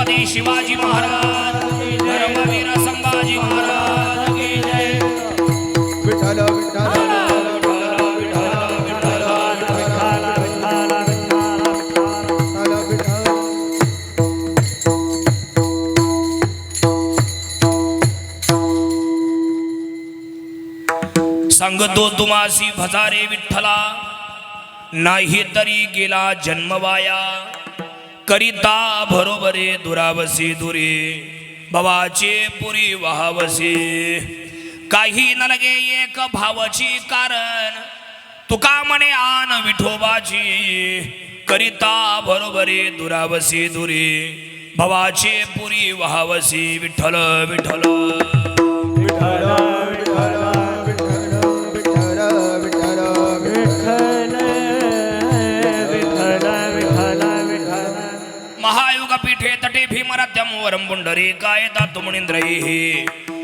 छत्रपती शिवाजी महाराज धर्मवीर संभाजी महाराज की जय. विठ्ठल विठ्ठल सांगतो तुम्हासी भजारे विठ्ठला नाही तरी गेला जन्मवाया करिता बरोबरे दुरावसी दुरी भवाचे पुरी वाहवसी काही न लगे एक भावाची कारण तुका म्हणे आन विठोबाची करिता बरोबरे दुरावसी दुरी भवाचे पुरी वाहवसी विठ्ठल विठ्ठल महायुगपीठे तटे भीमरथ्यम वरं पुंडरीकाय दातुमुनींद्रैः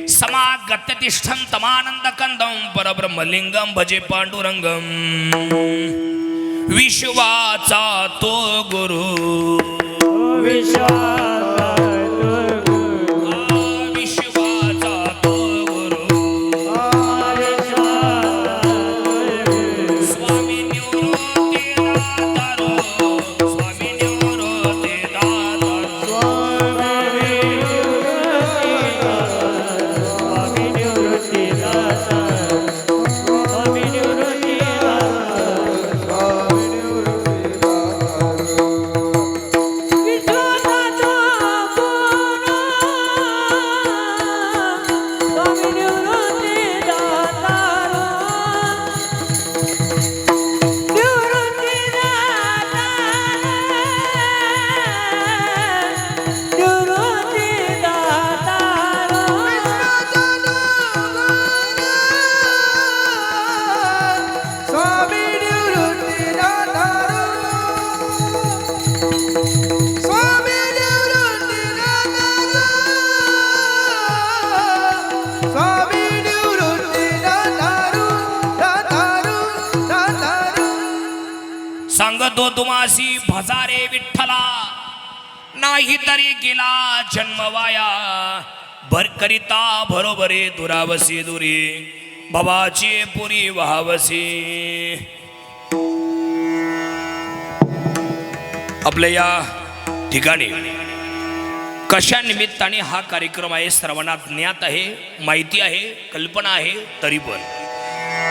समागत्यतिष्ठं तमानन्दकन्दं परब्रह्मलिंगं भजे पांडुरंगं विश्वाचा तो गुरु सांगतो तुम्हासी भजारे विठ्ठला नाही तरी गेला जन्मवाया भर करिता बरोबरे दुरावसी दुरी भवाची पुरी वाहवसी. आपल्या या ठिकाणी कशा निमित्ताने हा कार्यक्रम आहे सर्वांना ज्ञात आहे, माहिती आहे, कल्पना आहे, तरी पण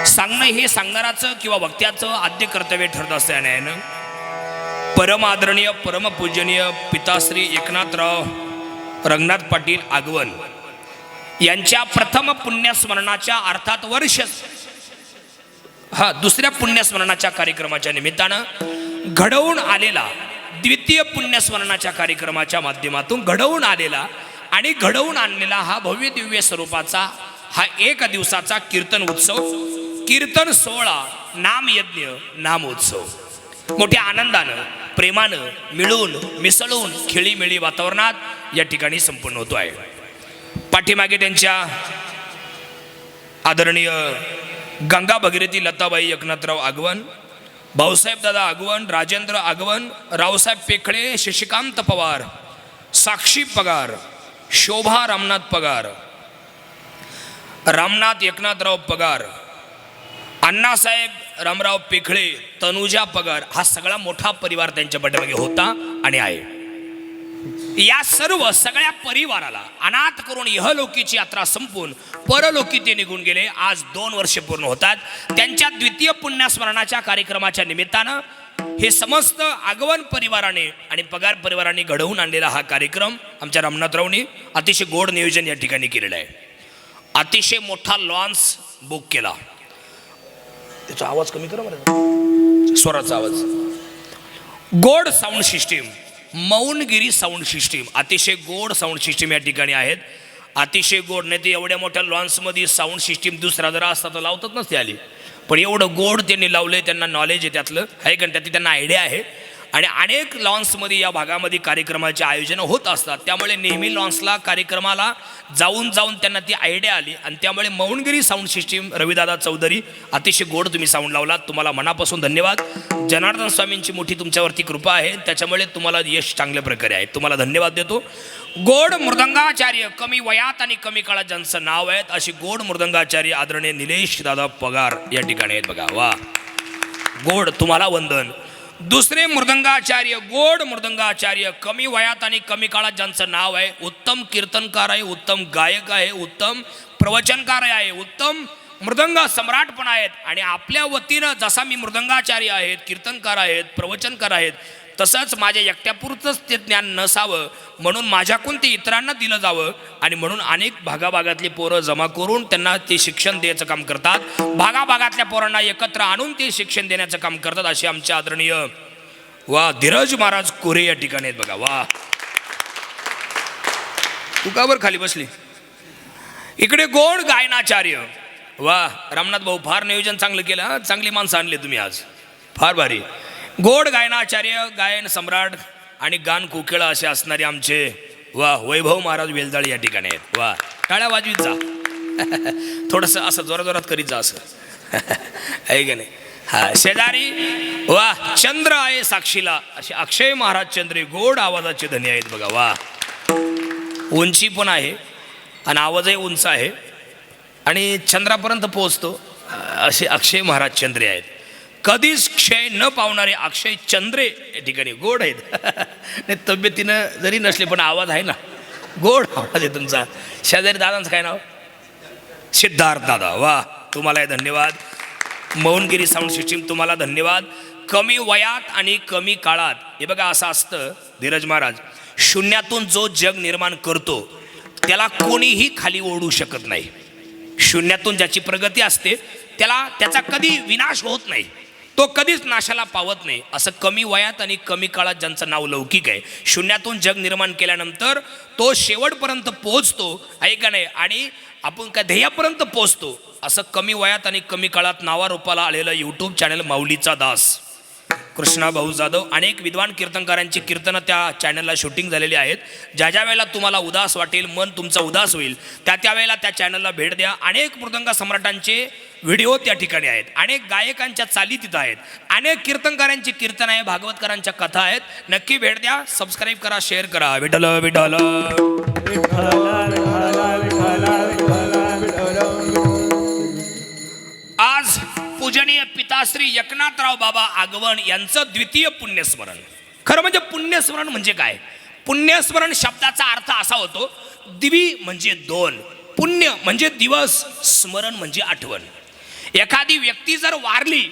सांगणं हे सांगणाराचं किंवा वक्त्याचं आद्य कर्तव्य ठरत असल्याने परम आदरणीय परमपूजनीय पिताश्री एकनाथराव रंगनाथ पाटील आगवण यांच्या प्रथम पुण्यस्मरणाच्या अर्थात दुसऱ्या पुण्यस्मरणाच्या कार्यक्रमाच्या निमित्तानं घडवून आलेला द्वितीय पुण्यस्मरणाच्या कार्यक्रमाच्या माध्यमातून घडवून आलेला आणि घडवून आणलेला हा भव्य दिव्य स्वरूपाचा हा एक दिवसाचा कीर्तन उत्सव, कीर्तन सोहळा, नामयज्ञ, नामोत्सव मोठ्या आनंदानं प्रेमानं मिळून मिसळून खेळीमेळी वातावरणात या ठिकाणी संपन्न होतो आहे. पाठीमागे त्यांच्या आदरणीय गंगा भगीरथी लताबाई एकनाथराव आगवण, भाऊसाहेब दादा आगवण, राजेंद्र आगवण, रावसाहेब पेखळे, शशिकांत पवार, साक्षी पगार, शोभा रामनाथ पगार, रामनाथ एकनाथराव पगार, अण्णासाहेब रामराव पेखळे, तनुजा पगार हा सगळा मोठा परिवार त्यांच्या पाठीमागे होता आणि आहे. या सर्व सगळ्या परिवाराला अनाथ करून इहलोकीची यात्रा संपून परलोकी ते निघून गेले. आज 2 वर्षे पूर्ण होतात. त्यांच्या द्वितीय पुण्यस्मरणाच्या कार्यक्रमाच्या निमित्तानं हे समस्त आगवण परिवाराने आणि पगार परिवाराने घडवून आणलेला हा कार्यक्रम आमच्या रामनाथरावनी अतिशय गोड नियोजन या ठिकाणी केलेलं आहे. अतिशय मोठा लॉन्स बुक केला. त्याचा आवाज कमी करा बरं, स्वराचा आवाज. गोड sound system, Maungiri sound system, अतिशय गोड साऊंड सिस्टीम या ठिकाणी आहेत. अतिशय गोड. नाही ते एवढ्या मोठ्या लॉन्समध्ये साऊंड सिस्टीम दुसरा जरा असता तर लावतात नसते आली, पण एवढं गोड त्यांनी लावले. त्यांना नॉलेज आहे त्यातलं, आहे कारण त्यातली त्यांना आयडिया आहे आणि अनेक लॉन्समध्ये या भागामध्ये कार्यक्रमाचे आयोजन होत असतात. त्यामुळे नेहमी लॉन्सला कार्यक्रमाला जाऊन त्यांना ती आयडिया आली आणि त्यामुळे मौनगिरी साऊंड सिस्टीम रविदादा चौधरी अतिशय गोड तुम्ही साऊंड लावलात. तुम्हाला मनापासून धन्यवाद. जनार्दन स्वामींची मोठी तुमच्यावरती कृपा आहे, त्याच्यामुळे तुम्हाला यश चांगल्या प्रकारे आहे. तुम्हाला धन्यवाद देतो. गोड मृदंगाचार्य कमी वयात आणि कमी काळात ज्यांचं नाव आहे अशी गोड मृदंगाचार्य आदरणीय निलेश दादा पगार या ठिकाणी आहेत बघा. वा गोड, तुम्हाला वंदन. दुसरे मृदंगाचार्य गोड मृदंगाचार्य कमी वयात आणि कमी काळात ज्यांचं नाव आहे, उत्तम कीर्तनकार आहे, उत्तम गायक आहे, उत्तम प्रवचनकार आहे, उत्तम मृदंग सम्राट पण आहेत. आणि आपल्या वतीनं जसा मी मृदंगाचार्य आहेत, कीर्तनकार आहेत, प्रवचनकार आहेत, तसंच माझ्या एकट्यापुरतंच ते ज्ञान नसावं म्हणून माझ्याकडून ते इतरांना दिलं जावं आणि म्हणून अनेक भागाभागातली पोरं जमा करून त्यांना ते शिक्षण द्यायचं काम करतात. भागाभागातल्या पोरांना एकत्र आणून ते शिक्षण देण्याचं काम करतात. असे आमचे आदरणीय वा धीरज महाराज कोरे या ठिकाणी आहेत बघा. वा तू का बरं खाली बसली? इकडे गोड गायनाचार्य. वा रामनाथ भाऊ फार नियोजन चांगलं केलं हा. चांगली माणसं आणली तुम्ही आज, फार भारी. गोड गायनाचार्य, गायन सम्राट आणि गान कोकिळा असे असणारे आमचे वा वैभव महाराज वेलजाळी या ठिकाणी आहेत. वा टाळ्या वाजवीत जा. थोडंसं असं जोराजोरात करीत जा असं आहे का नाही. हा शेजारी वा चंद्र आहे साक्षीला असे अक्षय महाराज चंद्रे गोड आवाजाचे धनी आहेत बघा. वा उंची पण आहे आणि आवाजही उंच आहे आणि चंद्रापर्यंत पोहोचतो असे अक्षय महाराज चंद्रे आहेत. कधीच क्षय न पावणारे अक्षय चंद्रे या ठिकाणी गोड आहेत. नाही तब्येतीनं जरी नसले पण आवाज आहे ना, गोड आवाज आहे तुमचा. शेजारी दादांचं काय नाव? सिद्धार्थ दादा. वा तुम्हाला धन्यवाद. मौनगिरी साऊंड सिस्टीम तुम्हाला धन्यवाद. कमी वयात आणि कमी काळात हे बघा असं असतं धीरज महाराज, शून्यातून जो जग निर्माण करतो त्याला कोणीही खाली ओढू शकत नाही. शून्यातून ज्याची प्रगती असते त्याचा कधी विनाश होत नाही, तो कधीच नाशाला पावत नाही. असं कमी वयात आणि कमी काळात ज्यांचं नाव लौकिक आहे, शून्यातून जग निर्माण केल्यानंतर तो शेवटपर्यंत पोहोचतो आहे का नाही, आणि आपण काय ध्येयापर्यंत पोहोचतो. असं कमी वयात आणि कमी काळात नावारूपाला आलेलं यूट्यूब चॅनल माऊलीचा दास कृष्णा भाऊ जाधव. अनेक विद्वान कीर्तनकारांची कीर्तनं त्या चॅनलला शूटिंग झालेली आहेत. ज्या वेळेला तुम्हाला उदास वाटेल, मन तुमचं उदास होईल, त्यावेळेला त्या चॅनलला भेट द्या. अनेक मृदंग सम्राटांचे व्हिडिओ त्या ठिकाणी आहेत, अनेक गायकांच्या चाली तिथं आहेत, अनेक कीर्तनकारांची कीर्तन आहे, भागवतकारांच्या कथा आहेत. नक्की भेट द्या, सबस्क्राईब करा, शेअर करा. विठ्ठल विठ्ठल आज पूजनीय पिताश्री एकनाथराव बाबा आगवण यांचं द्वितीय पुण्यस्मरण. खरं म्हणजे पुण्यस्मरण म्हणजे काय? पुण्यस्मरण शब्दाचा अर्थ असा होतो, दिवी म्हणजे दोन, पुण्य म्हणजे दिवस, स्मरण म्हणजे आठवण. एखादी व्यक्ती जर वारली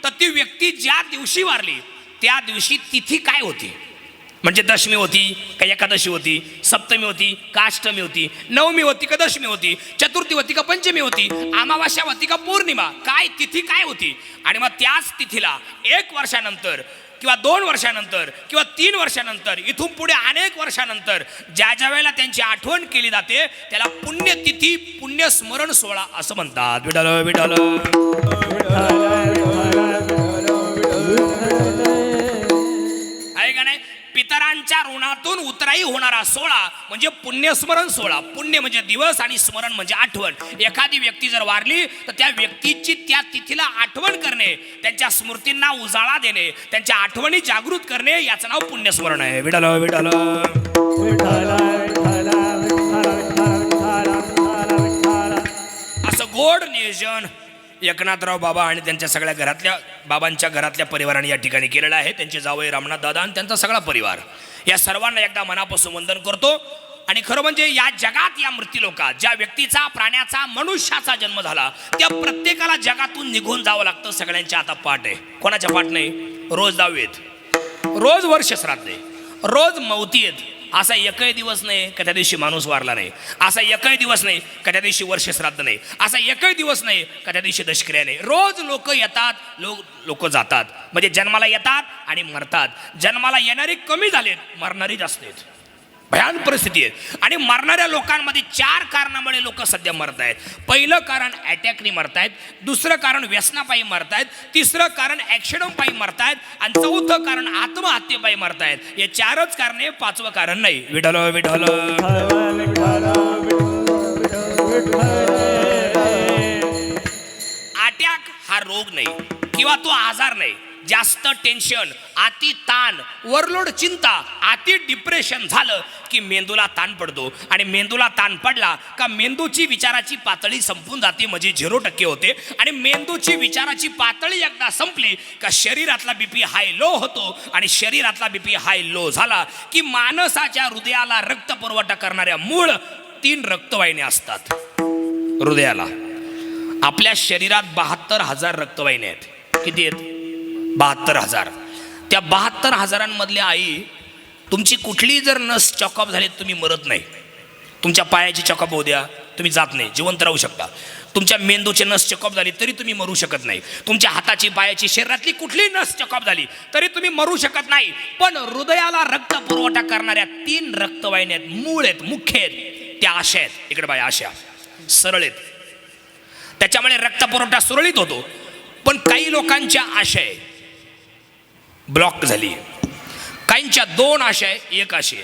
तर ती व्यक्ती ज्या दिवशी वारली त्या दिवशी तिथी काय होती, म्हणजे दशमी होती का एकादशी होती, सप्तमी होती का अष्टमी होती, नवमी होती का दशमी होती, चतुर्थी होती का पंचमी होती, अमावास्या होती का पौर्णिमा, काय तिथी काय होती. आणि मग त्याच तिथीला 1 वर्षानंतर किंवा 2 वर्षानंतर किंवा 3 वर्षानंतर इथून पुढे अनेक वर्षानंतर ज्या वेळेला त्यांची आठवण केली जाते त्याला पुण्यतिथी, पुण्यस्मरण सोहळा असं म्हणतात. विठ्ठल विठ्ठल आहे का नाही. पितरांच्या ऋणातून उतराई होणारा सोहळा म्हणजे पुण्यस्मरण सोहळा. पुण्य म्हणजे दिवस आणि स्मरण म्हणजे आठवण. एखादी व्यक्ती जर वारली तर त्या व्यक्तीची त्या तिथीला आठवण करणे, त्यांच्या स्मृतींना उजाळा देणे, त्यांच्या आठवणी जागृत करणे, याचं नाव पुण्यस्मरण आहे. विठ्ठल विठ्ठल असं गोड नियोजन एकनाथराव बाबा आणि त्यांच्या सगळ्या घरातल्या बाबांच्या घरातल्या परिवाराने या ठिकाणी केलेलं आहे. त्यांचे जावई रामनाथ दादा आणि त्यांचा सगळा परिवार, या सर्वांना एकदा मनापासून वंदन करतो. आणि खरं म्हणजे या जगात या मृत्यूलोकात ज्या व्यक्तीचा, प्राण्याचा, मनुष्याचा जन्म झाला त्या प्रत्येकाला जगातून निघून जावं लागतं. सगळ्यांच्या आता पाठ आहे, कोणाच्या पाठ नाही. रोज दावेत, रोज वर्ष श्राद्ध आहे, रोज मौती आहेत. असा एकही दिवस नाही का त्या दिवशी माणूस वारला नाही, असा एकही दिवस नाही का त्या दिवशी वर्ष श्राद्ध नाही, असा एकही दिवस नाही का त्या दिवशी दशक्रिया नाही. रोज लोक येतात, लोक जातात. म्हणजे जन्माला येतात आणि मरतात. जन्माला येणारे कमी झालेत, मरणारी जास्त आहेत. भयान परिस्थिती आहे. आणि मरणाऱ्या लोकांमध्ये 4 कारणामुळे लोक सध्या मरत आहेत. पहिलं कारण अटॅकनी मरतायत, दुसरं कारण व्यसनापायी मरतायत, तिसरं कारण ॲक्सिडेंटपायी मरतायत आणि चौथं कारण आत्महत्येपायी मरतायत. हे 4च कारणे, 5वं कारण नाही. विठ्ठल विठ्ठल. अटॅक हा रोग नाही किंवा तो आजार नाही. जास्त टेन्शन, अति ताण, ओव्हरलोड चिंता, अति डिप्रेशन झालं की मेंदूला ताण पडतो आणि मेंदूला ताण पडला का मेंदूची विचाराची पातळी संपून जाते, म्हणजे 0% होते. आणि मेंदूची विचाराची पातळी एकदा संपली का शरीरातला बीपी हाय लो होतो आणि शरीरातला बीपी हाय लो झाला की माणसाच्या हृदयाला रक्त पुरवठा करणाऱ्या मूळ 3 रक्तवाहिन्या असतात. हृदयाला आपल्या शरीरात 72,000 रक्तवाहिन्या आहेत. किती आहेत? 72,000. त्या 72,000मधल्या आई, तुमची कुठली जर नस चॉकअप झाली तुम्ही मरत नाही. तुमच्या पायाची चॉकअप होऊ द्या, तुम्ही जात नाही, जिवंत राहू शकता. तुमच्या मेंदूची नस चॉकअप झाली तरी तुम्ही मरू शकत नाही. तुमच्या हाताची, पायाची, शरीरातली कुठली नस चॉकअप झाली तरी तुम्ही मरू शकत नाही. पण हृदयाला रक्त पुरवठा करणाऱ्या 3 रक्तवाहिन्या आहेत, मूळ आहेत, मुख्य आहेत. त्या अशा आहेत, इकडे बाया, अशा सरळ आहेत. त्याच्यामुळे रक्तपुरवठा सुरळीत होतो. पण काही लोकांच्या आशय ब्लॉक झाली, काहींच्या 2 आशय 1 आशय.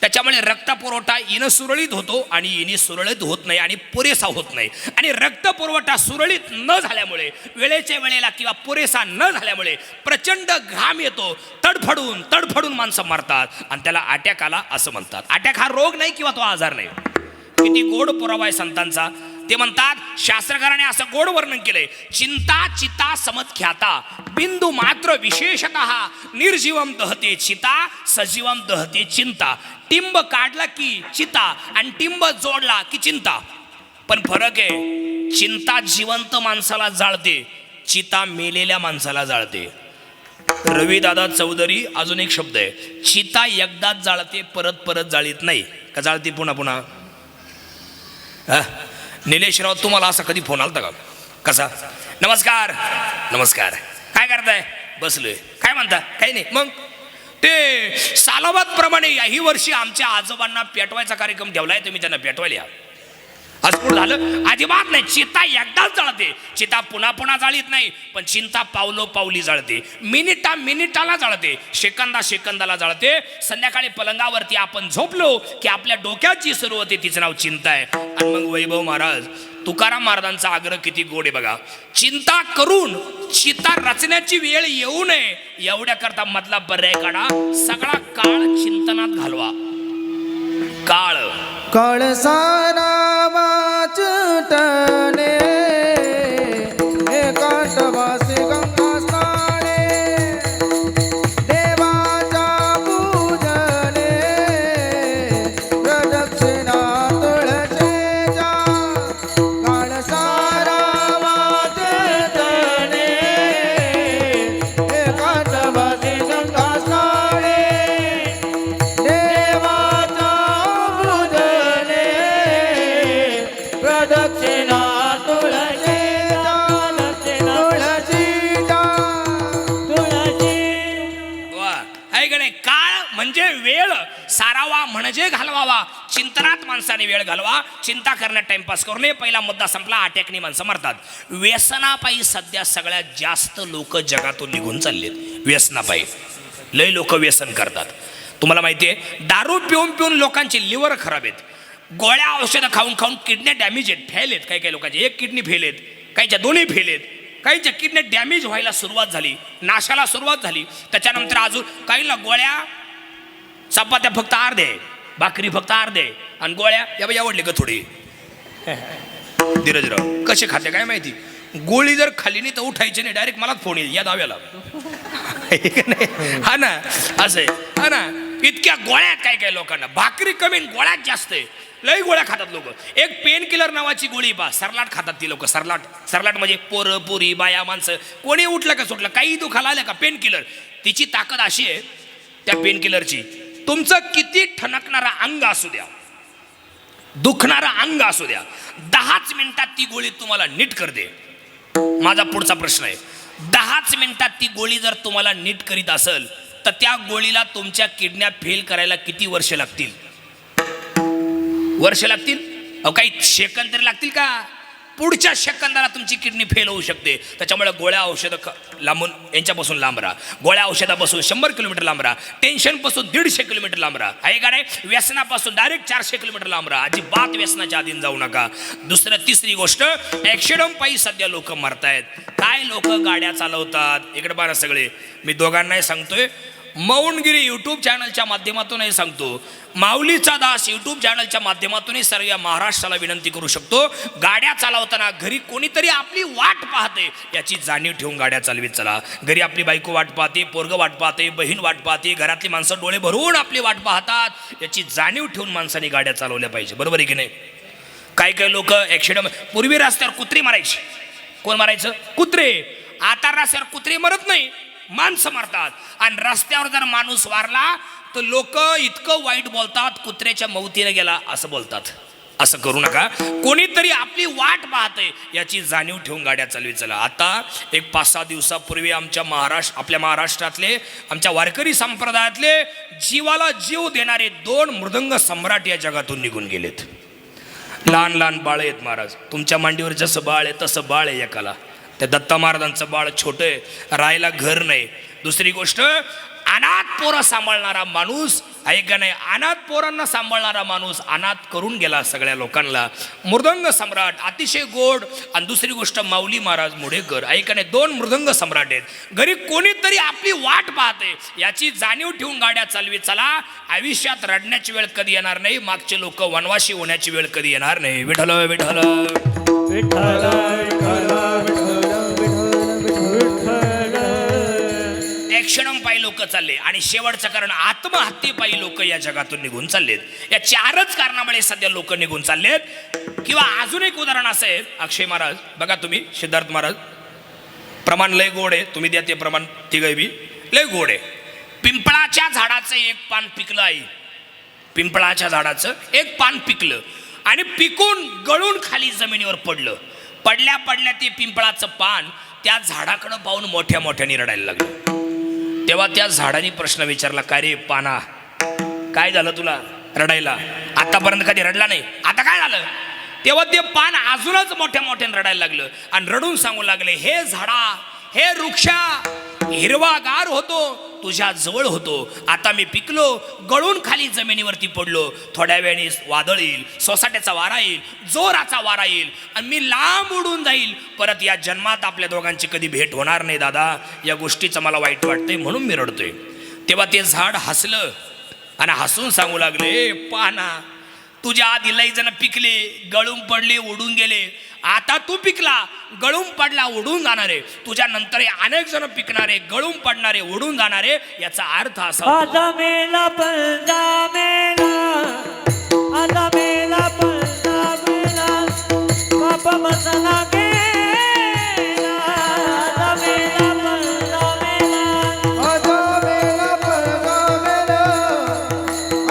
त्याच्यामुळे रक्तपुरवठा येणं सुरळीत होतो आणि येणे सुरळीत होत नाही आणि पुरेसा होत नाही. आणि रक्तपुरवठा सुरळीत न झाल्यामुळे, वेळेच्या वेळेला किंवा पुरेसा न झाल्यामुळे प्रचंड घाम येतो, तडफडून तडफडून माणसं मरतात आणि त्याला अटॅक आला असं म्हणतात. अटॅक हा रोग नाही किंवा तो आजार नाही. किती गोड पुरावा आहे संतांचा. ते म्हणतात, शास्त्रकाराने असं गोड वर्णन केलंय, चिंता चिता समख्याता बिंदू मात्र विशेषतः निर्जीवम दहते चिता सजीवम दहते चिंता. टिंब काढला की चिता आणि टिंब जोडला की चिंता. पण फरक आहे, चिंता जिवंत माणसाला जाळते, चिता मेलेल्या माणसाला जाळते. रविदादा चौधरी अजून एक शब्द आहे, चिता एकदाच जाळते, परत परत जाळीत नाही. का जाळते पुन्हा पुन्हा? निलेशराव, तुम्हाला असा कधी फोन आलता का? कसा? नमस्कार. नमस्कार. काय करताय? बसलोय. काय म्हणता? काही नाही. मग ते सालाबाद प्रमाणे याही वर्षी आमच्या आजोबांना पेटवायचा कार्यक्रम ठेवलाय, तुम्ही त्यांना पेटवायला या. आज पुढे झालं? अजिबात नाही. चिता एकदाच जाळते, चिता पुन्हा पुन्हा जाळीत नाही. पण चिंता पावलो पावली जाळते, मिनिटा मिनिटाला जाळते, सेकंदा सेकंदाला जाळते. संध्याकाळी पलंगावरती आपण झोपलो की आपल्या डोक्यात जी सुरू होते तिचं नाव चिंता आहे. आणि मग वैभव महाराज, तुकाराम महाराजांचा आग्रह किती गोड आहे बघा. चिंता करून चिता रचण्याची वेळ येऊ नये एवढ्या करता मधला पर्याय काढा. सगळा काळ चिंतनात घालवा. काळ कळसाना वाचटणे एकांतवासी गंगास्थाने देवाचा पूजने प्रदक्षिणा तुळशीच्या. कळसाना वाचटणे एकांतवासी गंगास्थाने देवाचा पूजने प्रदक्षिणा तुळशीच्या. वा, आहे का नाही? काळ म्हणजे वेळ सारावा म्हणजे घालवावा. चिंतनात माणसाने वेळ घालवा. चिंता करण्यात टाइमपास करू नये. पहिला मुद्दा संपला. अटॅकनी माणसं मरतात. व्यसनापायी सध्या सगळ्यात जास्त लोक जगातून निघून चाललेत. व्यसनापायी लय लोक व्यसन करतात. तुम्हाला माहिती आहे, दारू पिऊन पिऊन लोकांची लिव्हर खराब आहेत. गोळ्या औषधं खाऊन खाऊन किडन्या डॅमेज आहेत, फेल आहेत. काही काही लोकांची 1 किडनी फेल आहेत, काहीच्या 2 फेल आहेत. काहीच्या किडन्या डॅमेज व्हायला सुरुवात झाली, नाशाला सुरुवात झाली. त्याच्यानंतर अजून काहींना गोळ्या, चपात्या फक्त अर्धे, भाकरी फक्त अर्धे आणि गोळ्या या बाई आवडले का थोडी. धीरजराव कसे खाते काय माहिती. गोळी जर खाली नाही तर उठायची नाही, डायरेक्ट मलाच फोन येईल या दाव्याला. हा ना, असं आहे. हा ना, इतक्या गोळ्या काय काय लोकांना. भाकरी कमी गोळ्यात जास्त आहे. लई गोळ्या खातात लोक. एक पेन किलर नावाची गोळी पा, सरलाट खातात ती लोक. सरलाट, सरलाट म्हणजे पोरं पुरी बाया माणसं कोणी उठलं का सुटलं काही दुखाला आलं का पेन किलर. तिची ताकद अशी आहे त्या पेन किलरची, तुमचं किती ठणकणारा अंग असू द्या, दुखणारा अंग असू द्या, 10च मिनिटात ती गोळी तुम्हाला नीट करते. माझा पुढचा प्रश्न आहे, 10च मिनिटात ती गोळी जर तुम्हाला नीट करीत असेल तर त्या गोळीला तुमच्या किडन्या फेल करायला किती वर्ष लागतील? वर्ष लागतील? अहो काही सेकंद तरी लागतील का? पुढच्या सेकंदाला तुमची किडनी फेल होऊ शकते. त्याच्यामुळे गोळ्या औषधं लांबून यांच्यापासून लांब राहा. गोळ्या औषधापासून 100 किलोमीटर लांब राहा. टेन्शनपासून 150 किलोमीटर लांब राहा. आहे का नाही? व्यसनापासून डायरेक्ट 400 किलोमीटर लांब राहा. अजिबात व्यसनाच्या अधीन जाऊ नका. तिसरी गोष्ट, ॲक्सिडेंट पायी सध्या लोक मरतायत. काय लोक गाड्या चालवतात इकडे बारा सगळे. मी दोघांनाही सांगतोय, मौनगिरी यूट्यूब चॅनलच्या माध्यमातूनही सांगतो, माऊलीचा दास यूट्यूब चॅनलच्या माध्यमातूनही सर्व महाराष्ट्राला विनंती करू शकतो, गाड्या चालवताना घरी कोणीतरी आपली वाट पाहते याची जाणीव ठेवून गाड्या चालवीत चला. घरी आपली बायको वाट पाहते, पोरगं वाट पाहते, बहीण वाट पाहते, घरातली माणसं डोळे भरून आपली वाट पाहतात याची जाणीव ठेवून माणसाने गाड्या चालवल्या पाहिजे. बरोबर आहे की नाही? काही लोक ॲक्सिडेंट, पूर्वी रस्त्यावर कुत्री मारायची. कोण मारायचं? कुत्रे. आता रस्त्यावर कुत्री मरत नाही, माणसं मारतात. आणि रस्त्यावर जर माणूस वारला तर लोक इतकं वाईट बोलतात, कुत्र्याच्या मौतीने गेला असं बोलतात. असं करू नका. कोणीतरी आपली वाट पाहते याची जाणीव ठेवून गाड्या चालवी चला. आता एक 5-6 दिवसापूर्वी आपल्या महाराष्ट्रातले, आमच्या वारकरी संप्रदायातले जीवाला जीव देणारे 2 मृदंग सम्राट या जगातून निघून गेलेत. लहान लहान बाळ आहेत महाराज. तुमच्या मांडीवर जसं बाळ आहे तसं बाळ आहे एकाला. त्या दत्ता महाराजांचं बाळ छोटं आहे, राहायला घर नाही. दुसरी गोष्ट, अनाथ पोरं सांभाळणारा माणूस आहे का नाही, अनाथ पोरांना सांभाळणारा माणूस अनाथ करून गेला सगळ्या लोकांना. मृदंग सम्राट अतिशय गोड. आणि दुसरी गोष्ट, माऊली महाराज मुडेकर आहे का नाही, 2 मृदंग सम्राट आहेत. घरी कोणीतरी आपली वाट पाहते याची जाणीव ठेवून गाड्या चालवी चला. आयुष्यात रडण्याची वेळ कधी येणार नाही. मागचे लोक वनवासी होण्याची वेळ कधी येणार नाही. विठ्ठल विठ्ठल विठ्ठल ॲक्सिडेंट पायी लोक चालले. आणि शेवटचं कारण, आत्महत्येपायी लोक या जगातून निघून चाललेत. या 4च कारणामुळे सध्या लोक निघून चाललेत. किंवा अजून एक उदाहरण असं आहे, अक्षय महाराज बघा तुम्ही, सिद्धार्थ महाराज, प्रमाण लय गोड आहे, तुम्ही द्या ते प्रमाण. तिघही बी लय गोड आहे. पिंपळाच्या झाडाचं एक पान पिकलं आई. पिंपळाच्या झाडाचं एक पान पिकलं आणि पिकून गळून खाली जमिनीवर पडलं. पडल्या ते पिंपळाचं पान त्या झाडाकडं पाहून मोठ्या मोठ्याने रडायला लागलं. तेव्हा त्या झाडाने प्रश्न विचारला, काय रे पाना, काय झालं तुला रडायला? आतापर्यंत कधी रडला नाही, आता काय झालं? तेव्हा ते पान अजूनच मोठ्या मोठ्याने रडायला लागलं आणि रडून सांगू लागले, हे झाडा, हे वृक्षा, हिरवागार होतो, तुझ्या जवळ होतो, आता मी पिकलो, गळून खाली जमिनीवरती पडलो. थोड्या वेळाने वादळ येईल, सोसाट्याचा वारा येईल, जोराचा वारा येईल आणि मी लांब उडून जाईल. परत या जन्मात आपल्या दोघांची कधी भेट होणार नाही दादा. या गोष्टीचं मला वाईट वाटतंय म्हणून मी रडतोय. तेव्हा ते झाड हसलं आणि हसून सांगू लागले, पाना, तुझ्या आधी लई जण पिकले, गळून पडले, उडून गेले. आता तू पिकला, गळून पडला, उडून जाणारे. तुझ्या नंतर अनेक जण पिकणारे, गळून पडणारे, उडून जाणारे. याचा अर्थ असा, आता मेला पलटा मेला, आता मेला पलटा मेला, बाप मसला गेला. आता मेला पलटा मेला, आता मेला पलटा मेला,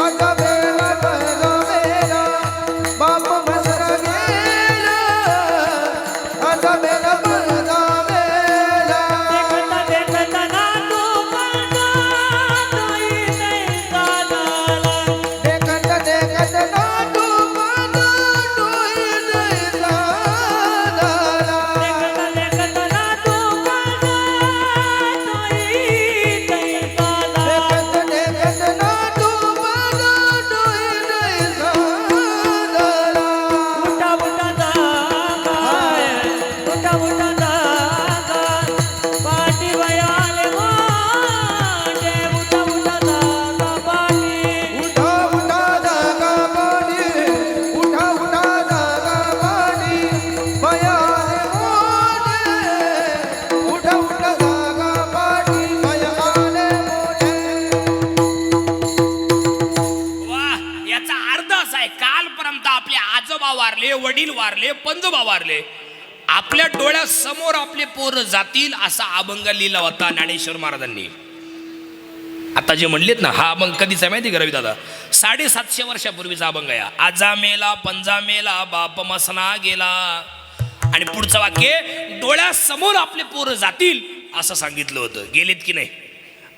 आता मेला पलटा मेला, बाप मसला गेला. आता मेला पलटा मेला, देखता ना तू पलटा, तोही नाही झाला. देखता ना तू पलटा, तोही नाही झाला. देखता ना तू पलटा, तोही नाही झाला. देखता ना तू पलटा, तोही नाही झाला. उठा उठा जागा, उठा उठा जागा, पाठी वयाले वाटे. उठा उठा जागा पाठी, उठा उठा जागा पाठी, उठा उठा जागा पाठी, वयाले वाटे. उठा उठा जागा पाठी, वयाले वाटे. वा, याचा अर्थ असा आहे, कालपर्यंत आपले आजोबा वारले, वडील वारले, पंजोबा वारले, आपल्या डोळ्यासमोर आपले पोर जातील असा अभंग लिहिला होता ज्ञानेश्वर महाराजांनी. आता जे म्हणलेत ना, हा अभंग कधीचा माहिती का रवी दादा? 750 वर्षापूर्वीचा अभंग आहे. आजा मेला, पंजा मेला, बाप मसना गेला. आणि पुढचं वाक्य, डोळ्यासमोर आपले पोर जातील असं सांगितलं होतं. गेलेत की नाही?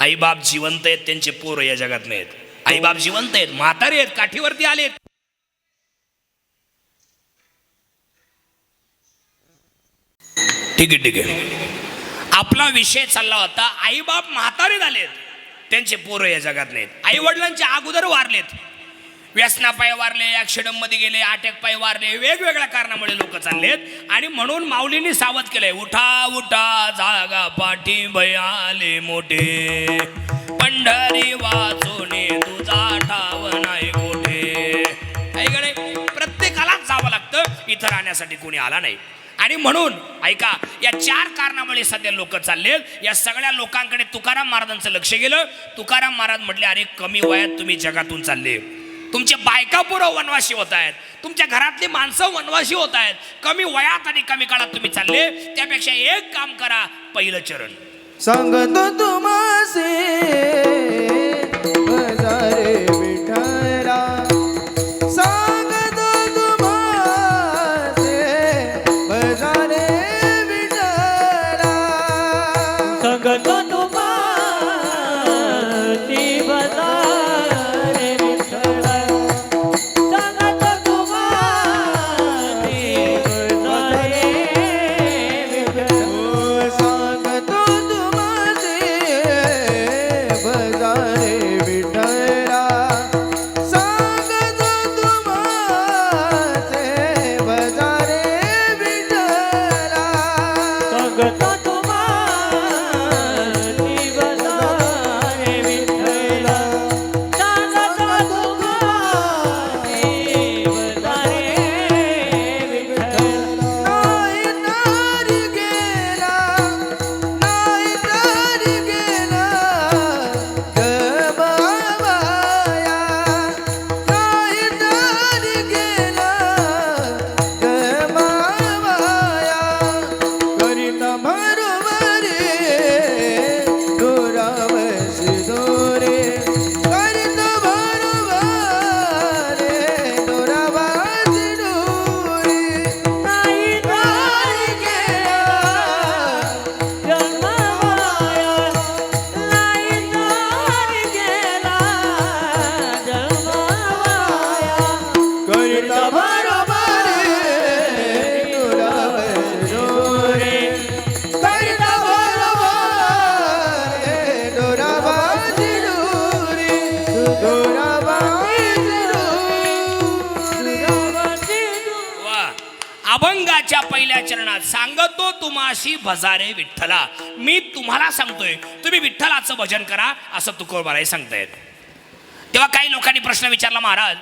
आई बाप जिवंत आहेत, त्यांचे पोरं या जगात नाहीत. आई बाप जिवंत आहेत, म्हातारे आहेत, काठीवरती आलेत. ठीक आहे. आपला विषय चालला होता, आईबाप म्हातारे झालेत, त्यांचे पोरं या जगात नाहीत. आई वडिलांच्या अगोदर वारलेत, व्यसनापायी वारले, ऍक्सिडेंट मध्ये गेले, अटॅक पायी वारले, वेगवेगळ्या कारणामुळे लोक चाललेत. आणि म्हणून माऊलींनी सावध केलंय, उठा उठा जागा पाठी भयाले मोठे, पंढरी वाचोने तुझा ठाव नाही मोठे. ऐकणे प्रत्येकालाच जावं लागतं, इथं राहण्यासाठी कोणी आला नाही. आणि म्हणून ऐका, या 4 कारणामुळे सध्या लोक चाललेत. या सगळ्या लोकांकडे तुकाराम महाराजांचं लक्ष गेलं. तुकाराम महाराज म्हटले, अरे कमी वयात तुम्ही जगातून चालले, तुमचे बायका पोरं वनवासी होत आहेत, तुमच्या घरातली माणसं वनवासी होत आहेत, कमी वयात आणि कमी काळात तुम्ही चालले. त्यापेक्षा एक काम करा, पहिलं चरण सांगतो तुम्हासे बजारे विठ्ठला, सांगतो तुम्हासे बजारे विठ्ठला, सांगतो तुम्हासी बजारे विठ्ठला, सांगतो तुम्हासी बजारे विठ्ठला, सांगतो तुम्हासे बजारे विठ्ठला, सांगतो तुम्हासे बजारे विठ्ठला, सांगतो तुम्हासी बजारे विठ्ठला, सांगतो तुम्हासी बजारे विठ्ठला. नाही तर गेला, नाही तर गेला ग बाबाया, नाही तर गेला ग बाबाया, करिता बरोबरे दोरावशी दोरे, करिता बरोबरे दोरावशी दोरे, नाही तर गेला जन्मवाया, नाही तर गेला जन्मवाया, करिता बरोबरे दोरावशी दोरे, करिता बरोबरे दोरावशी दोरे, दोरावशी दोरे. वा. अभंगाच्या पहिल्या चरणात सांगतो तुम्हाशी भजारे विठ्ठला, मी तुम्हाला सांगतोय तुम्ही विठ्ठलाचं भजन करा, असं तुकोबाराय सांगतायत. तेव्हा काही लोकांनी प्रश्न विचारला, महाराज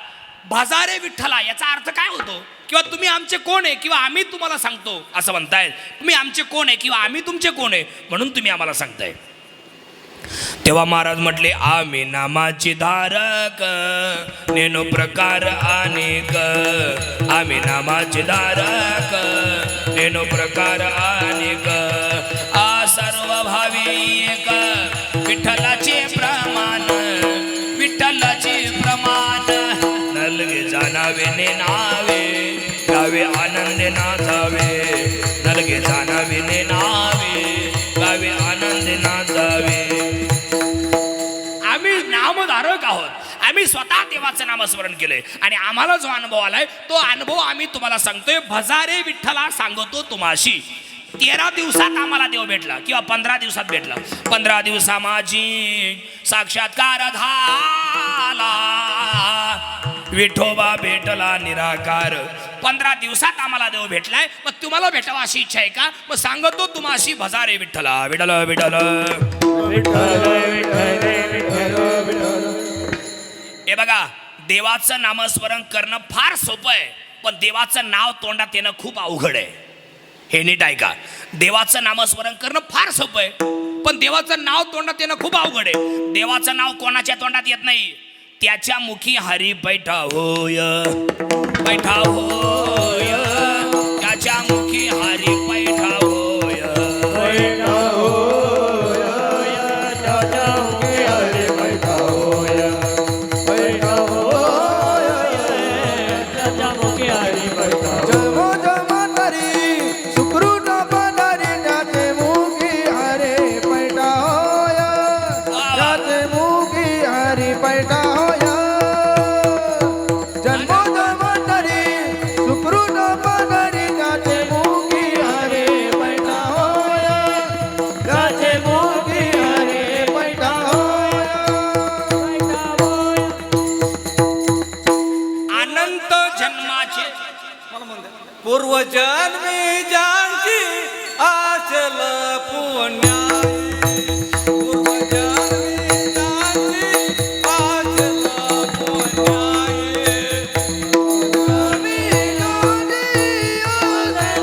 भजारे विठ्ठला याचा अर्थ काय होतो, किंवा तुम्ही आमचे कोण आहे, किंवा आम्ही तुम्हाला सांगतो असं म्हणतायत. तुम्ही आमचे कोण आहे किंवा आम्ही तुमचे कोण आहे म्हणून तुम्ही आम्हाला सांगताय. तेव्हा महाराज म्हटले, आम्ही नामाची धारक नेनो प्रकार अनेक, आम्ही नामाची धारक नेनो प्रकार अनेक, आ सर्व भावी एक विठ्ठलाचे प्रमाण, विठ्ठलाचे प्रमाण, नलगे जाणावे ने नावे, गावे आनंदे नाचावे, नलगे जाणावे ने नावे, गावे आनंदे नाचावे. आम्ही नामधारक आहोत, आम्ही स्वतः देवाचं नामस्मरण केलंय आणि आम्हाला जो अनुभव आलाय तो अनुभव आम्ही तुम्हाला सांगतोय. भजारे विठ्ठला सांगतो तुम्हाशी. 13 दिवसात आम्हाला देव भेटला किंवा 15 दिवसात भेटला. 15 दिवसा माझी साक्षात्कार झाला, विठोबा भेटला निराकार. 15 दिवसात आम्हाला देव भेटलाय. मग तुम्हाला भेटावा अशी इच्छा आहे का? मग सांगतो तुम्हाशी भजारे विठ्ठला. विठ्ठल विठ्ठल हे बघा, देवाचं नामस्मरण करणं फार सोपं आहे, पण देवाचं नाव तोंडात येणं खूप अवघड आहे. हे नीट ऐका, देवाचं नामस्मरण करणं फार सोपं आहे, पण देवाचं नाव तोंडात येणं खूप अवघड आहे. देवाचं नाव कोणाच्या तोंडात येत नाही, त्याच्या मुखी हरी बैठा होय, बैठा होय, त्याच्या मुखी हरी बैठा होय, बैठा होय, त्याच्या मुखी हरी बैठा होय, बैठा होय, त्याच्या मुखी हरी बैठा होय. जन्मो जन्मांतरी सुकृत पदारी त्याचे मुखी हरी बैठा होय, त्याचे मुखी हरी बैठा होय. जन्मो जन्मांतरी सुकृत जन्माचे पूर्वजन्मी जानकी आचल पुण्याई पूर्वजन्मी जानकी आचल पुण्याई पूर्वजन्मी जानकी आचल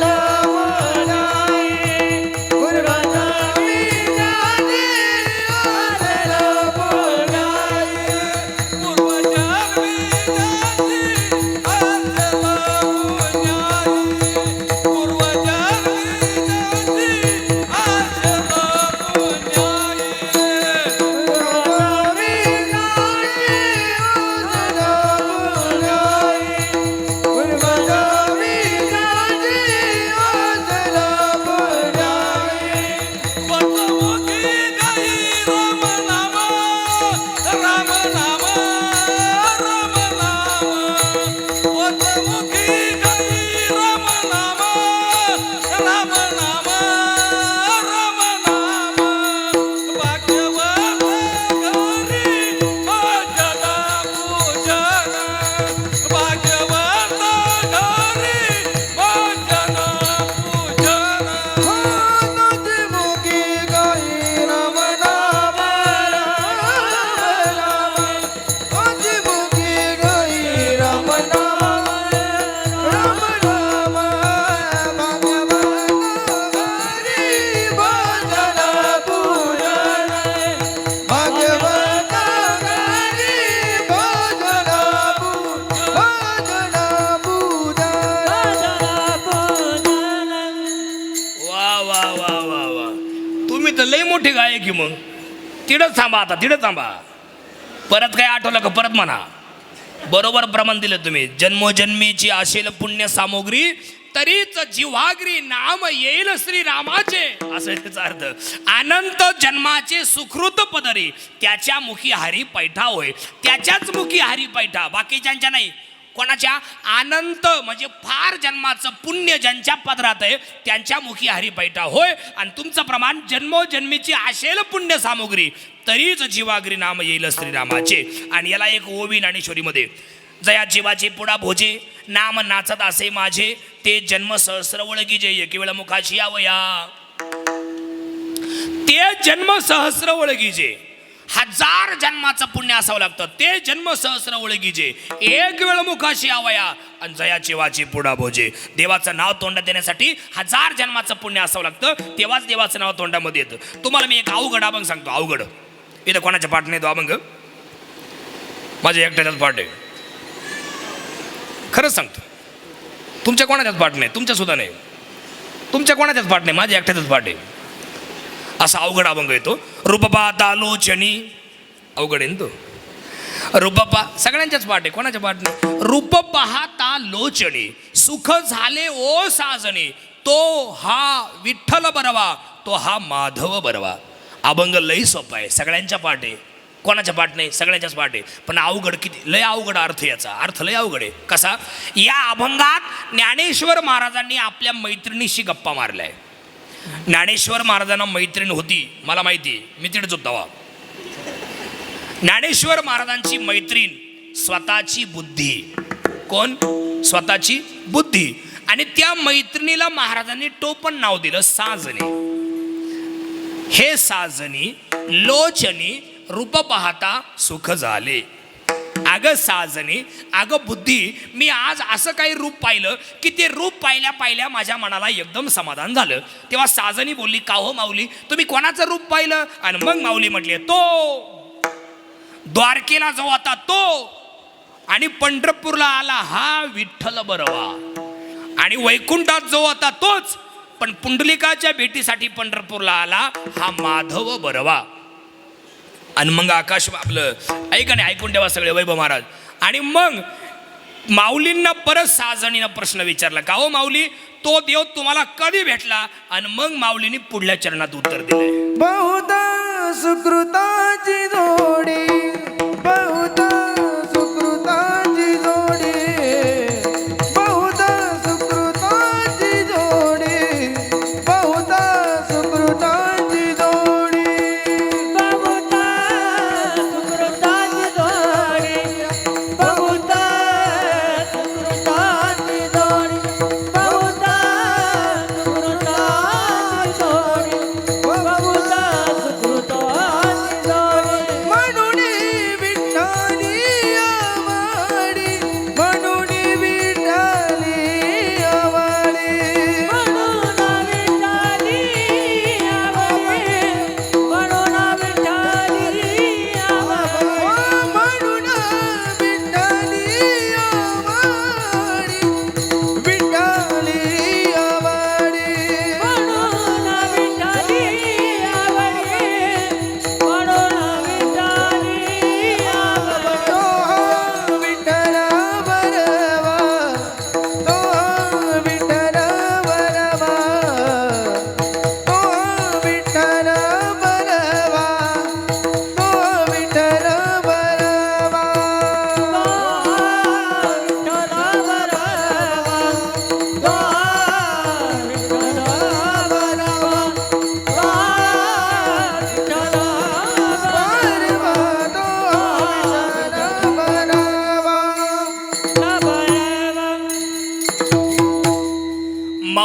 पुण्याई पूर्वजन्मी जानकी आचल पुण्याई पूर्वजन्मी जानकी आचल लई मोठी गाय की मग तिडच थांबा आता तिडच थांबा परत काय आठवलं का परत म्हणा बरोबर प्रमाण दिलं तुम्ही जन्मोजन्मीची असेल पुण्य सामग्री तरीच जिव्हाग्री नाम येईल श्रीरामाचे असं त्याचा अर्थ अनंत जन्माचे सुकृत पदरी त्याच्या मुखी हरी पैठा होय त्याच्याच मुखी हरी पैठा बाकीच्यांच्या नाही कोणाच्या अनंत म्हणजे फार जन्माचं पुण्य ज्यांच्या पदरात आहे त्यांच्या मुखी हरिपैठा होय आणि तुमचं प्रमाण जन्मोजन्मीची असेल पुण्य सामग्री तरीच जीवाग्री नाम येईल श्रीरामाचे आणि याला एक ओवी ज्ञानेश्वरीमध्ये जया जीवाचे पुढा भोजे नाम नाचत असे माझे ते जन्म सहस्र वळगी जे एक वेळा मुखाशी यावया ते जन्म सहस्र वळगी जे 1000 जन्माचं पुण्य असावं लागतं ते जन्म सहस्र ओळखीचे एक वेळ मुखाशी आवया आणि जयाची वाची पुढा भोजे देवाचं नाव तोंडात देण्यासाठी 1000 जन्माचं पुण्य असावं लागतं तेव्हाच देवाचं नाव तोंडामध्ये येतं तुम्हाला मी एक अवघड अभंग सांगतो अवघड इथं कोणाच्या पाठ नाही तो अभंग माझ्या एकट्याच्याच पाठ आहे खरंच सांगतो तुमच्या कोणाच्याच पाठ नाही तुमच्या सुद्धा नाही तुमच्या कोणाच्याच पाठ नाही माझ्या एकट्याचाच पाठ आहे असा अवघड अभंग येतो रूपपाता लोचनी अवघड आहे तो रूपपा सगळ्यांच्याच पाठ आहे कोणाच्या पाठ नाही रूप पाहता लोचनी सुख झाले ओ साजनी तो हा विठ्ठल बरवा तो हा माधव बरवा अभंग लई सोपा आहे सगळ्यांच्या पाठ आहे कोणाच्या पाठ नाही सगळ्यांच्याच पाठ आहे पण अवघड किती लय अवघड अर्थ याचा अर्थ लय अवघड आहे कसा या अभंगात ज्ञानेश्वर महाराजांनी आपल्या मैत्रिणीशी गप्पा मारल्या आहे ज्ञानेश्वर महाराजांना मैत्रीण होती मला माहिती मी तिथेच होता ज्ञानेश्वर महाराजांची मैत्रीण स्वतःची बुद्धी कोण स्वतःची बुद्धी आणि त्या मैत्रिणीला महाराजांनी टोपण नाव दिलं साजनी हे साजनी लोचनी रूप पाहता सुख झाले अगं साजनी अगं बुद्धी मी आज असं काही रूप पाहिलं की ते रूप पाहिल्या पाहिल्या माझ्या मनाला एकदम समाधान झालं तेव्हा साजनी बोलली का हो माऊली तुम्ही कोणाचं रूप पाहिलं आणि मग माऊली म्हटली तो द्वारकेला जो होता तो आणि पंढरपूरला आला हा विठ्ठल बरवा आणि वैकुंठात जो होता तोच पण पुंडलिकाच्या भेटीसाठी पंढरपूरला आला हा माधव बरवा आणि मग आकाश आपलं ऐका नाही ऐकून ठेवा सगळे वैभव महाराज आणि मग माऊलींना परत साजणीनं प्रश्न विचारला का हो माऊली तो देव तुम्हाला कधी भेटला आणि मग माऊलींनी पुढल्या चरणात उत्तर दिले बहुधा सुकृताची जोडी बहुधा सुकृताची जोडी बहुधा सुकृताची जोडी बहुधा सुकृताची जोडी बहुता सुकृताची जोडी बहुता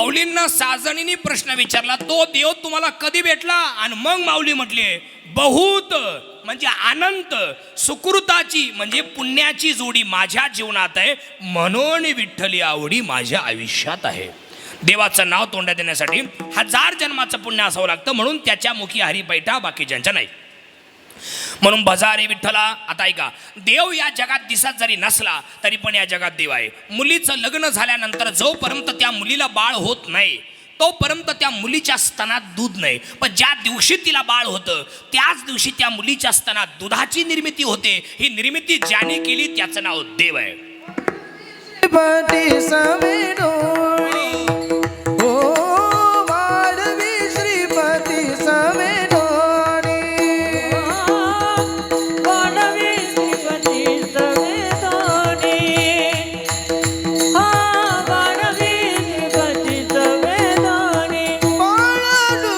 माऊलींना साजणीने प्रश्न विचारला, तो देव तुम्हाला कधी भेटला? आणि मग माऊली म्हटले, बहुत म्हणजे अनंत सुकृताची म्हणजे पुण्याची जोडी माझ्या जीवनात आहे, म्हणून विठ्ठली आवडी माझ्या आयुष्यात आहे. देवाचं नाव तोंडात देण्यासाठी 1000 जन्माचं पुण्य असावं लागतं, म्हणून त्याच्या मुखी हरिपैठा, बाकीच्यांच्या नाही. म्हणून भजारे विठ्ठला. आता ऐका, देव या जगात दिसत जरी नसला तरी पण या जगात देव आहे. मुलीचं लग्न झाल्यानंतर जोपर्यंत त्या मुलीला बाळ होत नाही तोपर्यंत त्या मुलीच्या स्तनात दूध नाही, पण ज्या दिवशी तिला बाळ होतं त्याच दिवशी त्या मुलीच्या स्तनात दुधाची निर्मिती होते. ही निर्मिती ज्याने केली त्याचं नाव देव आहे. श्रीपती सवेडोळी हो वाढवी श्रीपती सवेडोळी वाढवी श्रीपती सवेदोनी. वाढवी श्रीपती सवेदोनी. बाळाडू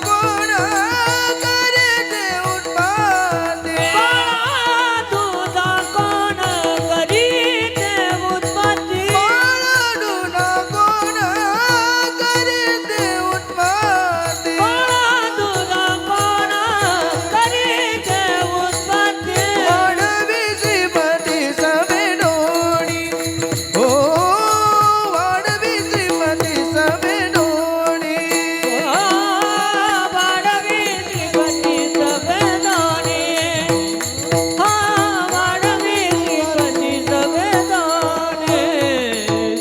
कोण करे देऊन पाते तुझा कोण करीते उत्पत्ती. बाळाडू कोण करे देऊन पाते तुझा कोण करीते उत्पत्ती. वाढवी श्रीपती सवेडोळी हो वाढवी श्रीपती सवेडोळी वाढवी श्रीपती सवेदोनी. वाढवी श्रीपती सवेदोनी.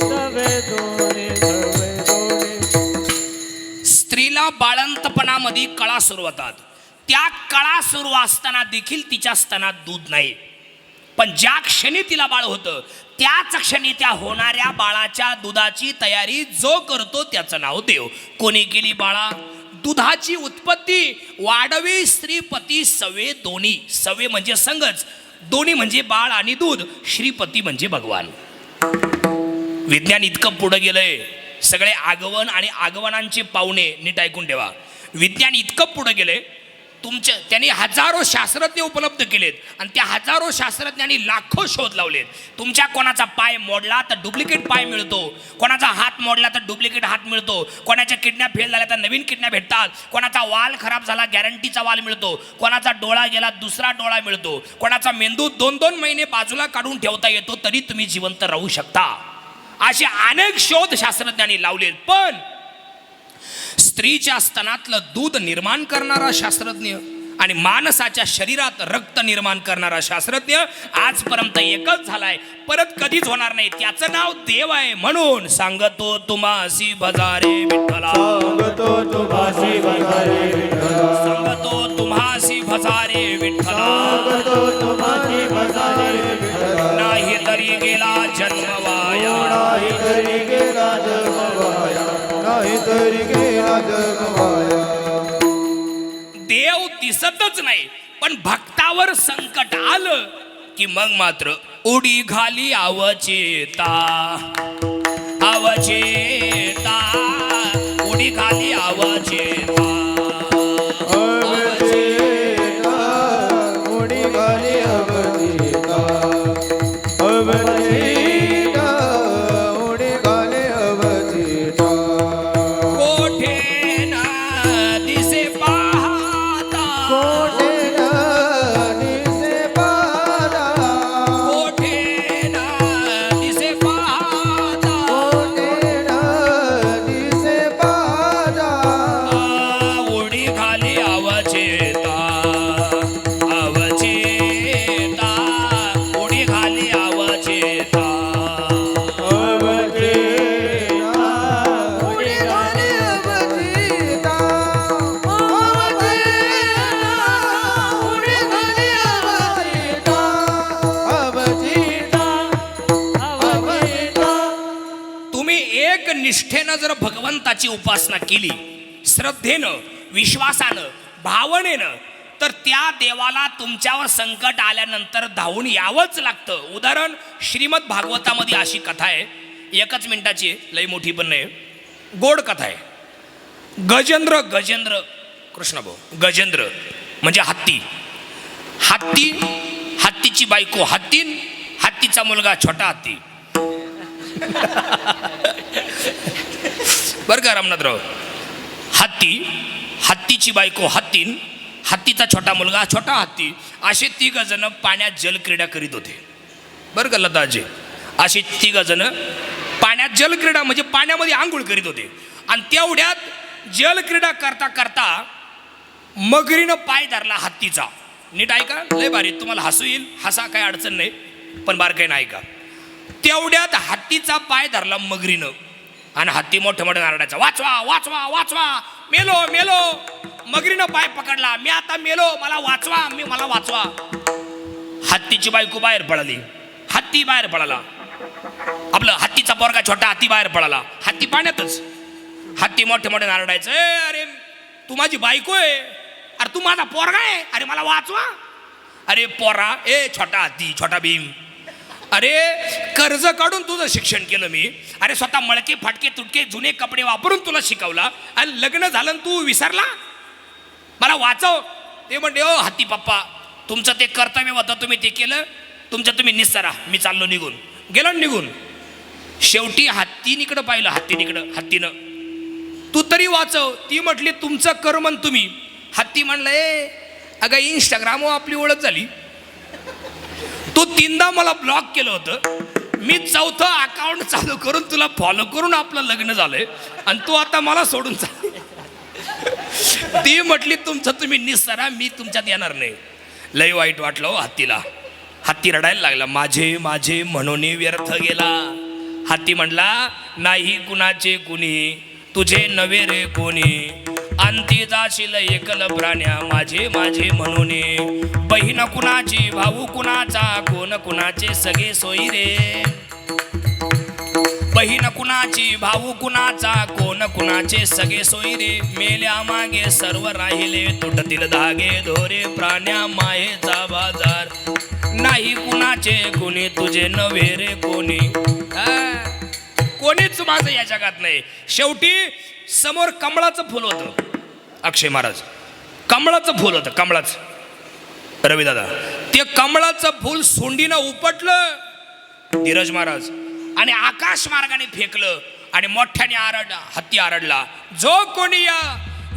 सवेदोनी सवेदोनी. स्त्रीला बाळंतपणामध्ये कळा सुरू होतात. त्या कळा सुरू असताना देखील तिच्या स्तनात दूध नाही, पण ज्या क्षणी तिला बाळ होतं त्याच क्षणी त्या होणाऱ्या बाळाच्या दुधाची तयारी जो करतो त्याचं नाव देव. कोणी केली बाळा? दुधाची उत्पत्ती वाढवी श्रीपती सवे दोन्ही. सवे म्हणजे संगच, दोन्ही म्हणजे बाळ आणि दूध, श्रीपती म्हणजे भगवान. विज्ञान इतकं पुढं गेलंय, सगळे आगमन आणि आगमनांचे पाहुणे नीट ऐकून ठेवा. विज्ञान इतकं पुढं गेलंय, त्यांनी हजारो शास्त्रज्ञ उपलब्ध केलेत आणि त्या हजारो शास्त्रज्ञांनी लाखो शोध लावलेत. तुमच्या कोणाचा पाय मोडला तर डुप्लिकेट पाय मिळतो, कोणाचा हात मोडला तर डुप्लिकेट हात मिळतो, कोणाच्या किडनॅप फेल झाल्या तर नवीन किडनॅप भेटतात, कोणाचा वाल खराब झाला गॅरंटीचा वाल मिळतो, कोणाचा डोळा गेला दुसरा डोळा मिळतो, कोणाचा मेंदू 2-2 महिने बाजूला काढून ठेवता येतो तरी तुम्ही जिवंत राहू शकता. असे अनेक शोध शास्त्रज्ञांनी लावलेत. पण स्त्रीच्या स्तनातलं दूध निर्माण करणारा शास्त्रज्ञ आणि माणसाच्या शरीरात रक्त निर्माण करणारा शास्त्रज्ञ आजपर्यंत एकच झालाय, परत कधीच होणार नाही. त्याचं नाव देव आहे. म्हणून सांगतो तुम्हासी भजारे विठ्ठला, सांगतो तुम्हासी भजारे विठ्ठला. सांगतो तुम्हासी भजारे विठ्ठला, सांगतो तुम्हासी भजारे विठ्ठला. नाही तरी गेला जन्म वाया, नाहीतरी गेला जगवाया नाहीतरी गेला जगवाया. देव दिसतच नाही, पण भक्तावर संकट आलं की मग मात्र उडी घाली अवचेता, अवचेता, उडी घाली अवचेता. अवचेता उडी घाली अवचेता अवचेता उडी घाली अवचेता. कोठे ना दिसे पाहता, कोठे दिसे पाहता कोठे ना दिसे पाहता, कोठे दिसे पाहता. उडी घाली अवचेता, अवचेता, उडी घाली अवचेता. उडी घाली अवचेता उडी घाली अवचेता अवचेता. तुम्ही एक निष्ठेनं जर भगवंताची उपासना केली, श्रद्धेनं, विश्वासानं, भावनेनं, तर त्या देवाला तुमच्यावर संकट आल्यानंतर धावून यावंच लागतं. उदाहरण श्रीमद भागवतामध्ये अशी कथा आहे, 1 मिनिटाची आहे, लई मोठी पण नाही, गोड कथा आहे. गजेंद्र, गजेंद्र कृष्ण भाऊ, गजेंद्र म्हणजे हत्ती, हत्ती, हत्तीची बायको हत्तीन, हत्तीचा मुलगा छोटा हत्ती. बरं का रामनाथराव. हत्तीची बायको हत्तीन, हत्तीचा छोटा मुलगा छोटा हत्ती, असे 3 जण पाण्यात जलक्रीडा करीत होते. बरं का लताजी, असे 3 जण पाण्यात जलक्रीडा म्हणजे पाण्यामध्ये आंघोळ करीत होते. आणि तेवढ्यात जलक्रीडा करता करता मगरीनं पाय धरला हत्तीचा. नीट ऐका, लय भारी, तुम्हाला हसू येईल, हसा काय अडचण नाही, पण बारकाईनं ऐका. तेवढ्यात हत्तीचा पाय धरला मगरीनं आणि हत्ती मोठं मोठं नारडाचा, वाचवा वाचवा वाचवा, मेलो मेलो. मगरीनं पाय पकडला, मी आता मेलो, मला वाचवा, मला वाचवा. हत्तीची बायको बाहेर पडली, हत्ती बाहेर पडला, आपलं हत्तीचा पोरगा छोटा हत्ती बाहेर पडला, हत्ती पाण्यातच. हत्ती मोठे मोठे नारडायचं, अरे तू माझी बायको आहे, अरे तू माझा पोरगा आहे, अरे मला वाचवा. अरे पोरा, छोटा हत्ती छोटा भीम, अरे कर्ज काढून तुझं शिक्षण केलं मी, अरे स्वतः मळके फाटके तुटके जुने कपडे वापरून तुला शिकवला आणि लग्न झालं आणि तू विसरला, मला वाचव. ते म्हणते, ओ हत्ती पप्पा, तुमचं ते कर्तव्य होतं, तुम्ही ते केलं, तुमचं तुम्ही निस्सरा, मी चाललो निघून. गेलो निघून. शेवटी हत्तीनिकडं पाहिलं, हत्तीनं, तू तरी वाचव. ती म्हटली, तुमचं कर्म तुम्ही. हत्ती म्हणलं, अगं इंस्टाग्रामवर आपली ओळख झाली, तू 3दा मला ब्लॉक केलं होतं, मी 4थं अकाउंट चालू करून तुला फॉलो करून आपलं लग्न झालंय आणि तू आता मला सोडून चाल. ती म्हटली, तुमचं तुम्ही निस्सरा, मी तुमच्यात येणार नाही. लय वाईट वाटलं हत्तीला. हत्ती रडायला लागला, माझे माझे म्हणून व्यर्थ गेला. हत्ती म्हणला, नाही कुणाचे कुणी, तुझे नवे रे कोणी, अंती जाशील एकल प्राण्या, माझे माझे म्हणून. बहीण कुणाची, भाऊ कुणाचा, कोण कुणाचे सगळे सोयी रे. बहीण कुणाची, भाऊ कुणाचा, कोण कुणाचे सगळे सोयी रे. मेल्या मागे सर्व राहिले, तुटतील धागे दोरे, प्राण्या मायेचा बाजार. नाही कुणाचे कुणी, तुझे नवे रे कोणी. कोणीच माझं या जगात नाही. शेवटी समोर कमळाचं फुल होतं. अक्षय महाराज, कमळाचं फुल होतं, कमळाचं. रविदादा, ते कमळाचं फुल सोंडीनं उपटलं धीरज महाराज आणि आकाश मार्गाने फेकलं आणि मोठ्याने हत्ती आरडला, जो कोणी या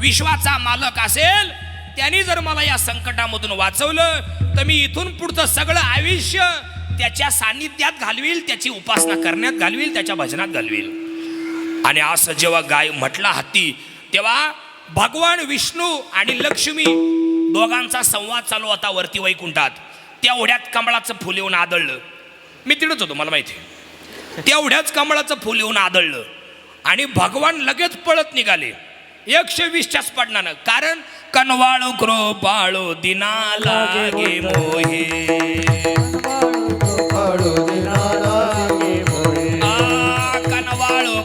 विश्वाचा मालक असेल त्यांनी जर मला या संकटामधून वाचवलं तर मी इथून पुढचं सगळं आयुष्य त्याच्या सान्निध्यात घालवील, त्याची उपासना करण्यात घालवील, त्याच्या भजनात घालवील. आणि असं जेव्हा गाय म्हटला हत्ती, तेव्हा भगवान विष्णू आणि लक्ष्मी दोघांचा संवाद चालू होता वरती वैकुंठात. तेवढ्यात कमळाचं फुल येऊन आदळलं. मी तिथंच होतो, मला माहिती. तेवढ्याच कमळाचं फुल येऊन आदळलं आणि भगवान लगेच पळत निघाले 120च्या स्पटनानं. कारण कनवाळू कृपाळू दिना लागे मोहे, कनवाळू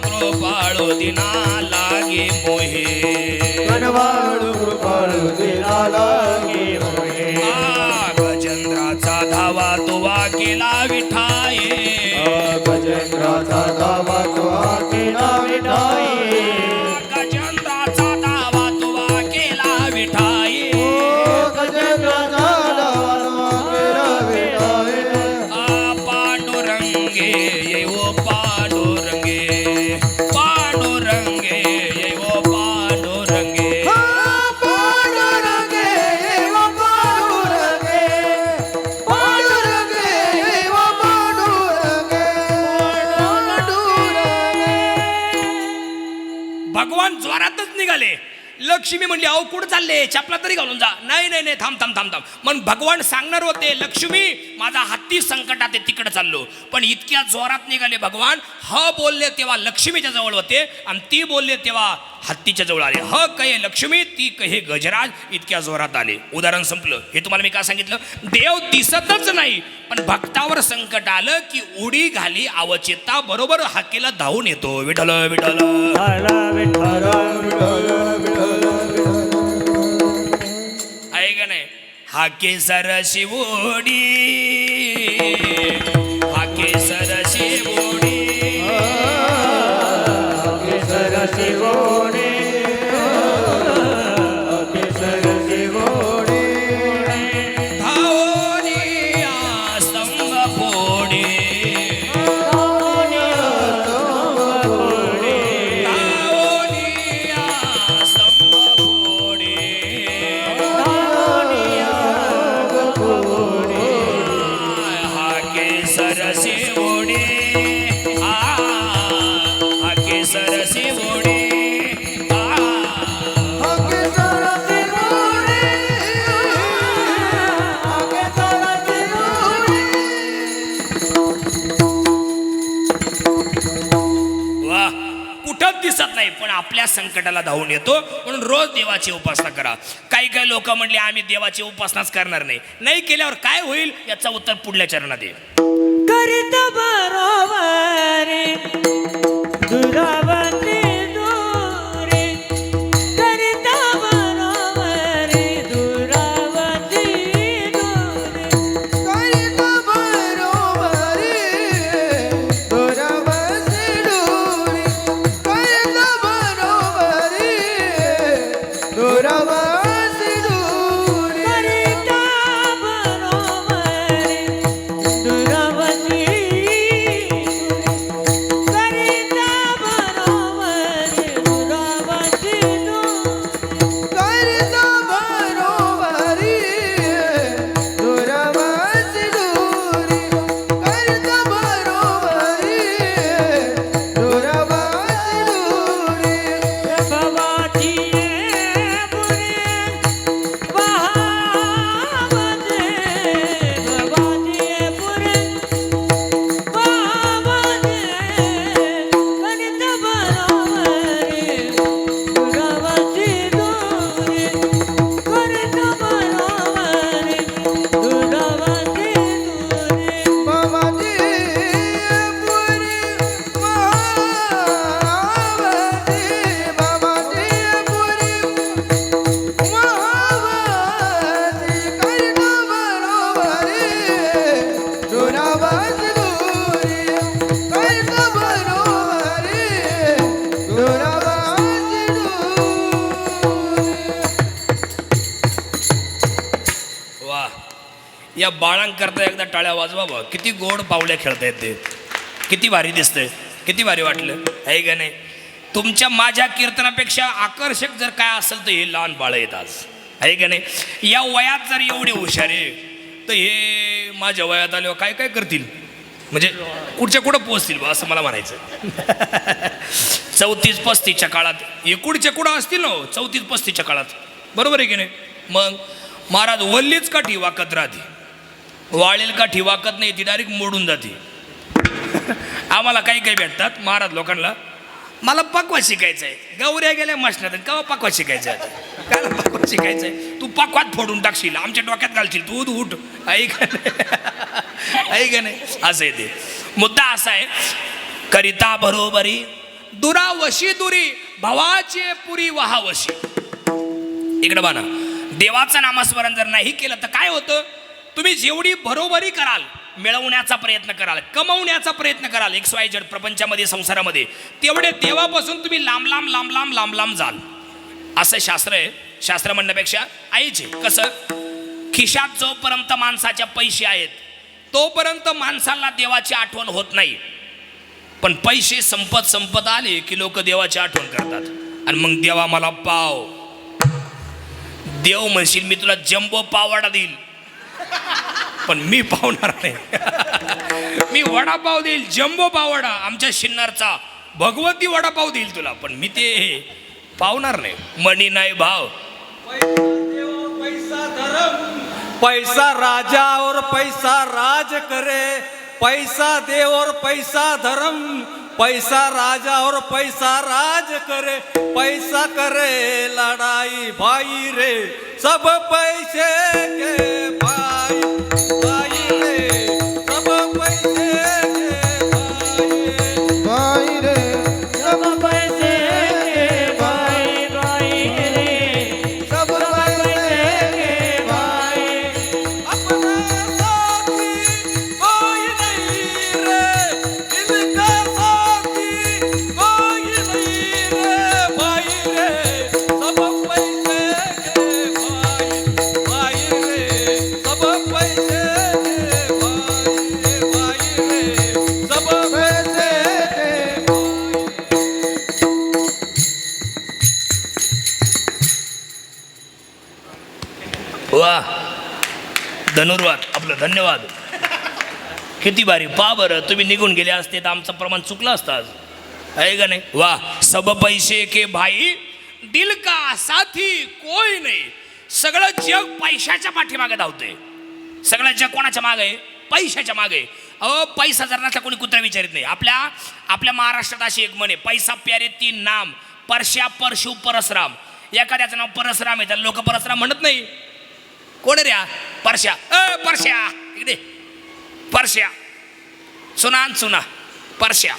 कृपाळू दिना लागे मोहे, गजेंद्राचा धावा तुवा केला विठाये, गजेंद्राचा धावा तुवा केला विठाये, गजेंद्राचा धावा तुवा केला विठाये, गजेंद्राचा धावा तुवा केला विठाये. पांडुरंगे येवो पांडुरंगे, पांडुरंगे येवो पांडुरंगे, भगवान जोरातच निघाले. लक्ष्मी म्हणली, अहो कुठं चालले, चपला तरी घालून जा. नाही नाही नाही, थांब थांब थांब थांब. मग भगवान सांगणार होते, लक्ष्मी माझा हत्ती संकटात आहे, तिकडे चाललो. पण इतक्या जोरात निघाले भगवान. ह बोलले तेव्हा लक्ष्मीच्या जवळ होते आणि ती बोलले तेव्हा हत्तीच्या जवळ आले. ह कहे लक्ष्मी, ती कहे गजराज, इतक्या जोरात आले. उदाहरण संपलं. हे तुम्हाला मी काय सांगितलं, देव दिसतच नाही पण भक्तावर संकट आलं की उडी घाली अवचिता बरोबर हाकेला धावून येतो. विठ्ठल विठ्ठल आहे का नाही. हाके सरशी ओढी, हाके सरशी ओढी, दिसत नाही पण आपल्या संकटाला धावून येतो. म्हणून रोज देवाची उपासना करा. काही काही लोक म्हणले आम्ही देवाची उपासनाच करणार नाही केल्यावर काय होईल याचं उत्तर पुढल्या चरणात येईल. करीत बरोबर दुरावती दूरी करीत बरोबर दुरावती दूरी करीत बरोबरी दुरावती दूरी करीत बरोबरी दुरावती दूरी करीत बरोबर दुरावती करीत बरोबर दुरावती करीत बरोबरी दुरावती दूरी करीत बरोबरी दुरावती दूरी भवाची पुरे वाहवते भवाची पुरे वाहवते करीत बरोबर दुरावती दूरी करीत बरोबर दुरावती दूरी भवाती पुरी महावती भवाती पुरी महावती करीत बरोबरी दुरावती दूरी करीत बरोबरी दुरावती दूरी वा या बाळांकरता एकदा टाळ्या वाजवा बा. किती गोड पावल्या खेळतायत ते. किती भारी दिसतंय. किती भारी वाटलं आहे का नाही. तुमच्या माझ्या कीर्तनापेक्षा आकर्षक जर काय असेल तर हे लहान बाळ आहेत आज आहे का नाही. या वयात जर एवढे हुशार आहे तर हे माझ्या वयात आल्यावर काय काय करतील म्हणजे कुठच्या कुठं पोहोचतील बा असं मला म्हणायचं. 34-35च्या काळात एकुडच्या कुठं असतील ना 34-35च्या काळात बरोबर आहे की नाही. मग महाराज वल्लीच काठी वाकत राहते वाळेल काठी वाकत नाही ती डायरेक्ट मोडून जाते. आम्हाला काही काही भेटतात महाराज लोकांना मला पकवा शिकायचं आहे. गौऱ्या गेल्या मशनात केव्हा पकवा शिकायचं आहे. काय पकवा शिकायचं आहे तू पकवात फोडून टाकशील आमच्या डोक्यात घालशील तू उठ ऐक ऐक नाही असं आहे ते. मुद्दा असा आहे करिता बरोबरी दुरावशी दुरी भवाचे पुरी वहावशी. इकडं बाना देवाचं नामस्मरण जर नाही केलं तर काय होतं. तुम्ही जेवढी बरोबरी कराल मिळवण्याचा प्रयत्न कराल कमवण्याचा प्रयत्न कराल XYZ प्रपंचामध्ये संसारामध्ये तेवढे देवापासून तुम्ही लांब लांब लांब लांब लांब लांब जाल असं शास्त्र आहे. शास्त्र म्हणण्यापेक्षा आईचे कसं खिशात जोपर्यंत माणसाच्या पैसे आहेत तोपर्यंत माणसाला देवाची आठवण होत नाही. पण पैसे संपत आले की लोक देवाची आठवण करतात आणि मग देवा मला पाव. देव म्हणशील मी तुला जम्बो पाववाडा देईल पण मी पावणार नाही. मी वडापाव देईल जम्बो पाववाडा आमच्या शिन्नरचा भगवती वडापाव देईल तुला पण मी ते पावणार नाही. मनी नाही भाव पैसा धर्म पैसा राजा और पैसा राज करे पैसा देव और पैसा धर्म पैसा राजा और पैसा राज करे पैसा करे लड़ाई भाई रे सब पैसे के भाई भाई रे सब पैसे के भाई रे भाई रे सब पैसे के भाई भाई रे सब पैसे के भाई अपना साथी कोई नहीं रे दिल का साथी कोई नहीं रे भाई रे सब पैसे के भाई भाई रे सब पैसे के भाई रे सब पैसे के वा धनुर्वाद आपलं धन्यवाद. किती भारी पा बरं तुम्ही निघून गेले असते तर आमचं प्रमाण चुकलं असतं आज आहे का नाही. वा सब पैसे के भाई दिल का साथी कोई नाही. सगळं जग पैशाच्या पाठीमागे धावतंय. सगळं जग कोणाच्या मागे आहे पैशाच्या मागे. अहो पैसा जर नसला कोणी कुत्रा विचारित नाही. आपल्या महाराष्ट्रात अशी एक म्हणे, पैसा प्यारे तीन नाम, परश्या परशु परसराम. एखाद्याचं नाव परसराम आहे त्याला लोक परसराम म्हणत नाही. कोण रे परश्या? परश्या इकडे, परश्या सुना सुना परश्या.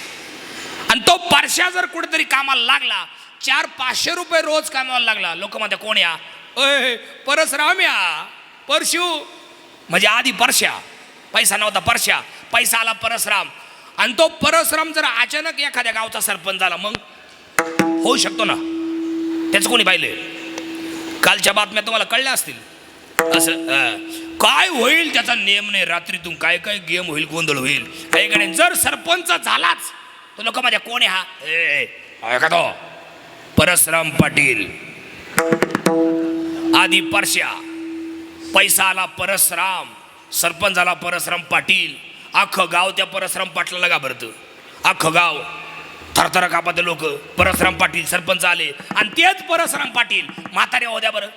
आणि तो परश्या जर कुठेतरी कामाला लागला, 400-500 रुपये रोज कामाला लागला, लोक म्हणतात कोण या? परसराम या, परशु. म्हणजे आधी परश्या, पैसा नव्हता परश्या, पैसा आला परसराम. आणि तो परसराम जर अचानक एखाद्या गावचा सरपंच झाला, मग होऊ शकतो ना? त्याचं कोणी पाहिले? कालच्या बातम्या तुम्हाला कळल्या असतील. असं काय होईल त्याचा नियम नाही. रात्रीतून काय काय गेम होईल, गोंधळ होईल. ऐकडे जर सरपंच झालाच तो लोक माझ्या कोण आहे हा? ऐका तो परसराम पाटील. आधी परश्या, पैसा आला परसराम, सरपंच झाला परसराम पाटील. अख्खं गाव त्या परसराम पाटलाला घाबरतं. अख्खं गाव थरथर कापते लोक. परसराम पाटील सरपंच आले आणि तेच परसराम पाटील म्हातारे होत्या बरं,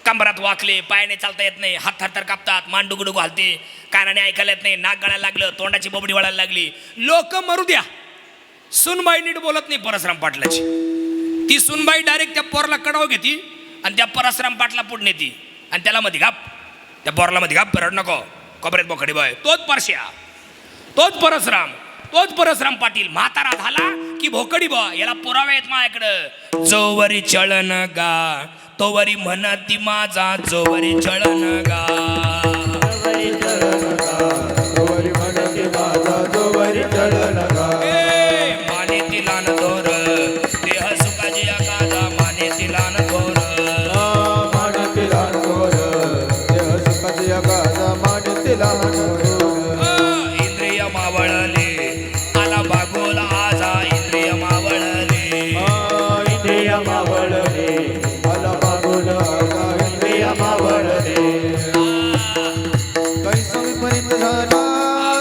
कंबरात वाकले, पायाने चालता येत नाही, हात थरथर कापतात, मान डुगडुगू हलते, कानाने ऐकायला येत नाही, नाक गळायला लागलं, तोंडाची बोबडी वळायला लागली. लोक मरू द्या, सुनबाई नीट बोलत नाही परसराम पाटलाची. ती सुनबाई डायरेक्ट त्या पोरला कडाव घेती आणि त्या परसराम पाटला पुढे नेती आणि त्याला मध्ये घाप, त्या पोरला मध्ये घाप, रड नको, कोपऱ्यात बोकडी बाय. तोच परश्या, तोच परसराम पाटील. म्हातारा झाला की भोकडी बा, याला पुरावे आहेत माझ्याकडं. जोवरी चळन गा तोवरी म्हणती माझा, जोवरी चळन गा. जोवरी चढ नका, जोवरी म्हणती माझा, जोवरी चढ नका. माने तिला न दोर, देह सुखाची आकाजा, माने तिला न दोर. मानती लहान थोर, देह सुखाची आकाजा, मानती लहान थोर. इंद्रिय मावळले आला बागोला आजा, इंद्रिय मावळले. इंद्रिय मावळले, आला मागून आला, इंद्रिय मावळले. कैसा विपरीत झाला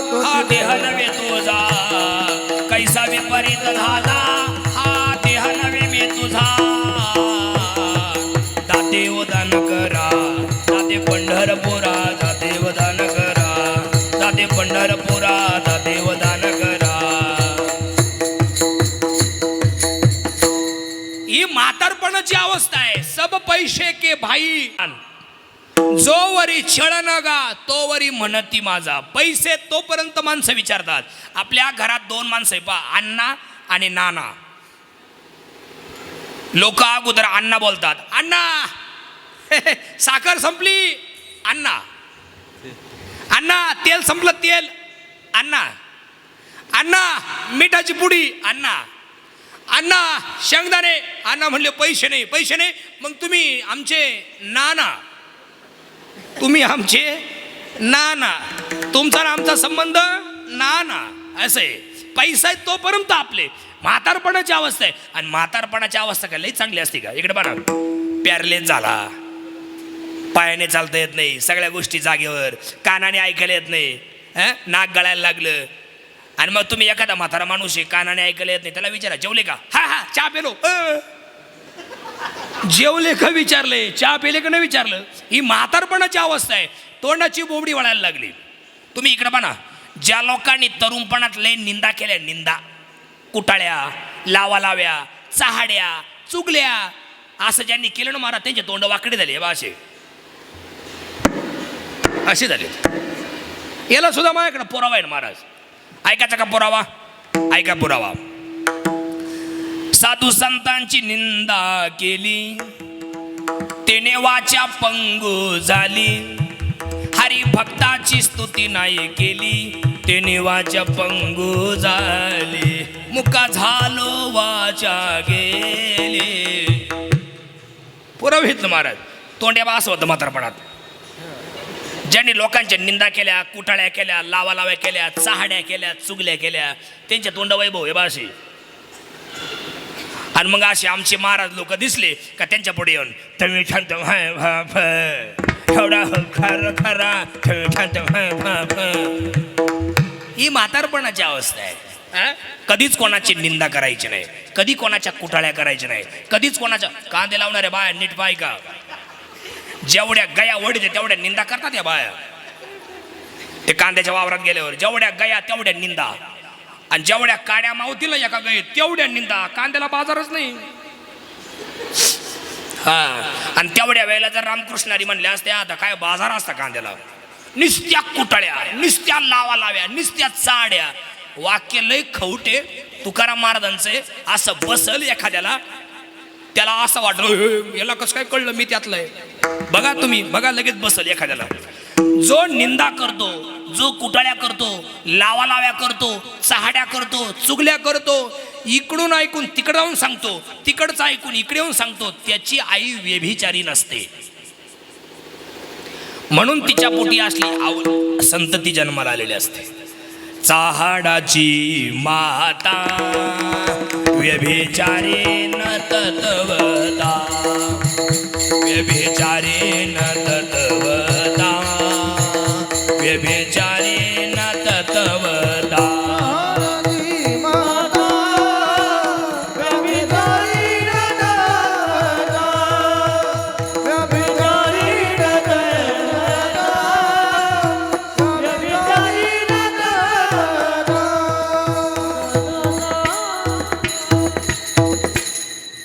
तो हा देह नव्हे तुझा, कैसा विपरीत झाला हा देह नव्हे मी तुझा. दाते उदान करा, दाते पंढरपुरा, दाते उदान करा, दाते पंढरपुरा, दाते उदान करा. ही म्हातारपणाची अवस्था आहे. सब पैसे के भाई, जोवरी छळन गा तोवरी म्हणती माझा. पैसे तोपर्यंत माणसं विचारतात. आपल्या घरात 2 माणसं आहे पा, अण्णा आणि नाना. लोक अगोदर अण्णा बोलतात, अण्णा साखर संपली, अण्णा. अण्णा तेल संपलं, तेल, अण्णा. अण्णा मिठाची पुडी, अण्णा. अण्णा शेंगदाणे, अण्णा म्हणले पैसे नाही, पैसे नाही. मग तुम्ही आमचे नाना, तुम्ही आमचे नाना, तुमचा आणि आमचा संबंध नाना. असं आहे. पैसा आहे तोपर्यंत आपले. म्हातारपणाची अवस्था आहे. आणि म्हातारपणाची अवस्था काय लई चांगली असते का? इकडे बघा, पॅरलेस झाला, पायाने चालता येत नाही, सगळ्या गोष्टी जागेवर, कानाने ऐकायला येत नाही, नाक गळायला लागलं. आणि मग तुम्ही एखादा म्हातारा माणूस आहे, कानाने ऐकायला येत नाही, त्याला विचारा जेवले का? हा चहा पेलो. जेवले का विचारले, चहा पेले का नाही विचारलं. ही म्हातारपणाची अवस्था आहे. तोंडाची बोबडी वळायला लागली. तुम्ही इकडे बघा, ज्या लोकांनी तरुणपणात लय निंदा केल्या, निंदा, कुटाळ्या, लाव्या, चहाड्या, चुगल्या, असं ज्यांनी केलं ना महाराज, त्यांचे तोंड वाकडे झाले बा, असे झाले. याला सुद्धा माझ्याकडे पुरावा आहे ना महाराज. ऐकायचा का पुरावा? ऐका पुरावा. साधू संतांची निंदा केली, तेने वाचा पंगू झाली. हरी भक्ताची स्तुती नाही केली, तेने वाचा पंगू झाली. मुका झालो वाचा गेली. पुरावे आहेत ना महाराज. तोंड्या बा असं होतं म्हातारपणात. ज्यांनी लोकांच्या निंदा केल्या, कुटाळ्या केल्या, लाव्या केल्या, चहाड्या केल्या, चुगल्या केल्या, त्यांच्या तोंड वैभव हे भाषे. आणि मग असे आमचे महाराज लोक दिसले का त्यांच्या पुढे येऊन तुम्ही शांत एवढा खरा ही म्हातारपणाची अवस्था आहे. कधीच कोणाची निंदा करायची नाही, कधी कोणाच्या कुटाळ्या करायच्या नाही, कधीच कोणाच्या कांदे लावणाऱ्या बाया नीट पाय का, जेवढ्या गया वडीचे तेवढ्या निंदा करतात या बाया. ते कांद्याच्या वावरात गेल्यावर जेवढ्या गया तेवढ्या निंदा, आणि जेवढ्या काड्या मावतील एका गयेत तेवढ्या निंदा. कांद्याला बाजारच नाही. हा, आणि तेवढ्या वेळेला जर रामकृष्णारी म्हणल्या असत्या आता काय बाजार असता कांद्याला, निस्त्या कुटाळ्या, निस्त्या लाव्या, निस्त्या चाड्या. वाक्य लय खवटे तुकाराम महाराजांचे. असं बसल एखाद्याला, त्याला असं वाटलं याला कसं काय कळलं मी त्यातलं आहे. बघा तुम्ही, बघा लगेच बसल एखाद्याला. जो निंदा करतो, जो कुटाळ्या करतो, लाव्या करतो, चहाड्या करतो, चुगल्या करतो, इकडून ऐकून तिकडे जाऊन सांगतो, तिकडचं ऐकून इकडे येऊन सांगतो, त्याची आई व्यभिचारी नसते. म्हणून तिच्या पोटी असली संतती जन्माला आलेली असते. चहाडाची माता व्यभिचारी न तत्वता, व्यभिचारी न तत्वता, व्यभिचारी न तत्वता. आरती माता व्यभिचारी न तत्वता, व्यभिचारी न तत्वता, व्यभिचारी न तत्वता.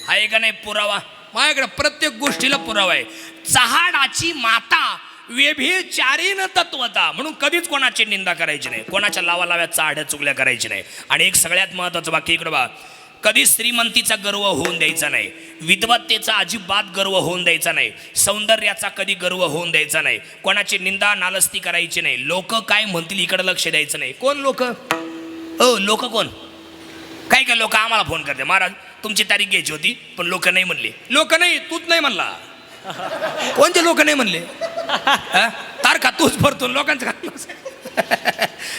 आहे का नाही पुरावा? माझ्याकडे प्रत्येक गोष्टीला पुरावा आहे. चहाडाची माता व्यभिचारीन तत्वता. म्हणून कधीच कोणाची निंदा करायची नाही, कोणाच्या लाव्या चाड्या चुगल्या करायची नाही. आणि एक सगळ्यात महत्वाचं वाक्य इकडे बा, कधी श्रीमंतीचा गर्व होऊन द्यायचा नाही, विद्वत्तेचा अजिबात गर्व होऊन द्यायचा नाही, सौंदर्याचा कधी गर्व होऊन द्यायचा नाही, कोणाची निंदा नालस्ती करायची नाही. लोक काय म्हणतील इकडे लक्ष द्यायचं नाही. कोण लोक? लोक कोण? काय काय लोक आम्हाला फोन करते, महाराज तुमची तारीख घ्यायची होती पण लोक नाही म्हणले. लोक नाही, तूच नाही म्हणला. कोणते लोक नाही म्हणले? तारखा तूच भरतो लोकांचं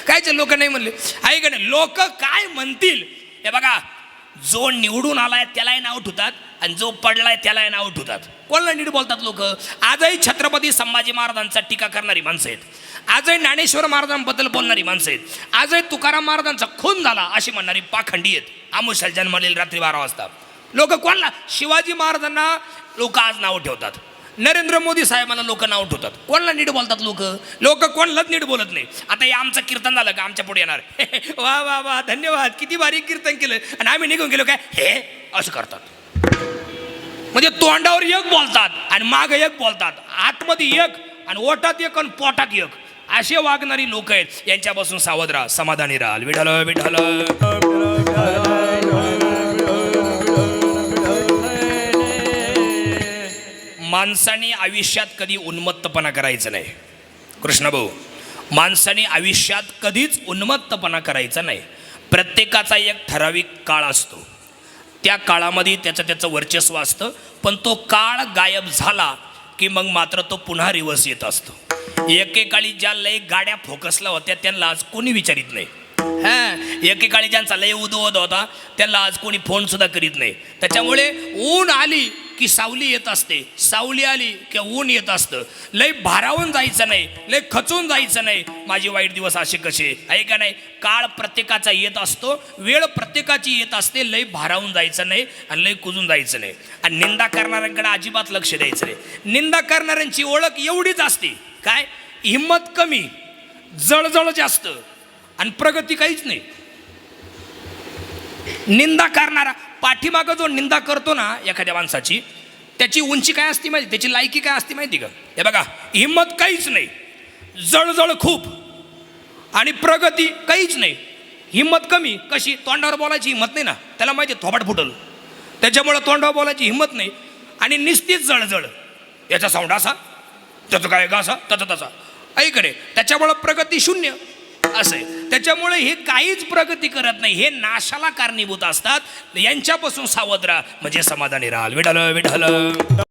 कायचे लोक नाही म्हणले. आहे का नाही? लोक काय म्हणतील हे बघा. जो निवडून आलाय त्यालाही नाव ठेवतात आणि जो पडलाय त्यालाही नाव ठेवतात. कोणाला नीट बोलतात लोक? आजही छत्रपती संभाजी महाराजांचा टीका करणारी माणसं आहेत, आजही ज्ञानेश्वर महाराजांबद्दल बोलणारी माणसं आहेत, आजही तुकाराम महाराजांचा खून झाला अशी म्हणणारी पाखंडी आहेत. आमुषाला जन्मलेली रात्री 12 वाजता लोक कोणाला? शिवाजी महाराजांना लोक आज नाव ठेवतात, नरेंद्र मोदी साहेबांना लोक नाव ठेवतात. कोणाला नीट बोलतात लोक? लोक कोणालाच नीट बोलत नाही. आता हे आमचं कीर्तन झालं का आमच्या पुढे येणार वा वा वा धन्यवाद, किती भारी कीर्तन केलं, आणि आम्ही निघून गेलो काय हे असं करतात. म्हणजे तोंडावर एक बोलतात आणि माग एक बोलतात, आतमध्ये एक आणि ओटात एक आणि पोटात एक, असे वागणारी लोक आहेत. यांच्यापासून सावध राहा, समाधानी राहाल. विठ्ठल विठ्ठल. माणसाने आयुष्यात कधी उन्मत्तपणा करायचं नाही. कृष्ण भाऊ, माणसाने आयुष्यात कधीच उन्मत्तपणा करायचा नाही. प्रत्येकाचा एक ठराविक काळ असतो, त्या काळामध्ये त्याचं वर्चस्व असतं, पण तो काळ गायब झाला की मग मात्र तो पुन्हा रिवर्स येत असतो. एकेकाळी ज्या लय गाड्या फोकसला होत्या त्यांना आज कोणी विचारित नाही. एकेकाळी ज्यांचा लय उदवत होता त्यांना आज कोणी फोन सुद्धा करीत नाही. त्याच्यामुळे ऊन आली की सावली येत असते, सावली आली की ऊन येत असतं. लय भारावून जायचं नाही, लय खचून जायचं नाही. माझे वाईट दिवस असे कसे आहे का नाही? काळ प्रत्येकाचा येत असतो, वेळ प्रत्येकाची येत असते. लय भारावून जायचं नाही आणि लय कुजून जायचं नाही. आणि निंदा करणाऱ्यांकडे अजिबात लक्ष द्यायचं नाही. निंदा करणाऱ्यांची ओळख एवढीच असते, काय? हिंमत कमी, जळजळ जास्त आणि प्रगती काहीच नाही. निंदा करणारा पाठीमागं जो निंदा करतो ना एखाद्या माणसाची, त्याची उंची काय असते माहिती, त्याची लायकी काय असते माहिती का? हे बघा, हिंमत काहीच नाही, जळजळ खूप आणि प्रगती काहीच नाही. हिंमत कमी कशी? तोंडावर बोलायची हिंमत नाही ना, त्याला माहिती थोबाड फुटल, त्याच्यामुळे तोंडावर बोलायची हिंमत नाही. आणि निस्तीच जळजळ, याचा साऊंड असा, त्याचं काय असा, त्याचा तसा ऐकडे, त्याच्यामुळं प्रगती शून्य असं आहे. त्याच्यामुळे हे काहीच प्रगती करत नाही, हे नाशाला कारणीभूत असतात. यांच्यापासून सावध राहा म्हणजे समाधानी राहाल. विठ्ठल विठ्ठल.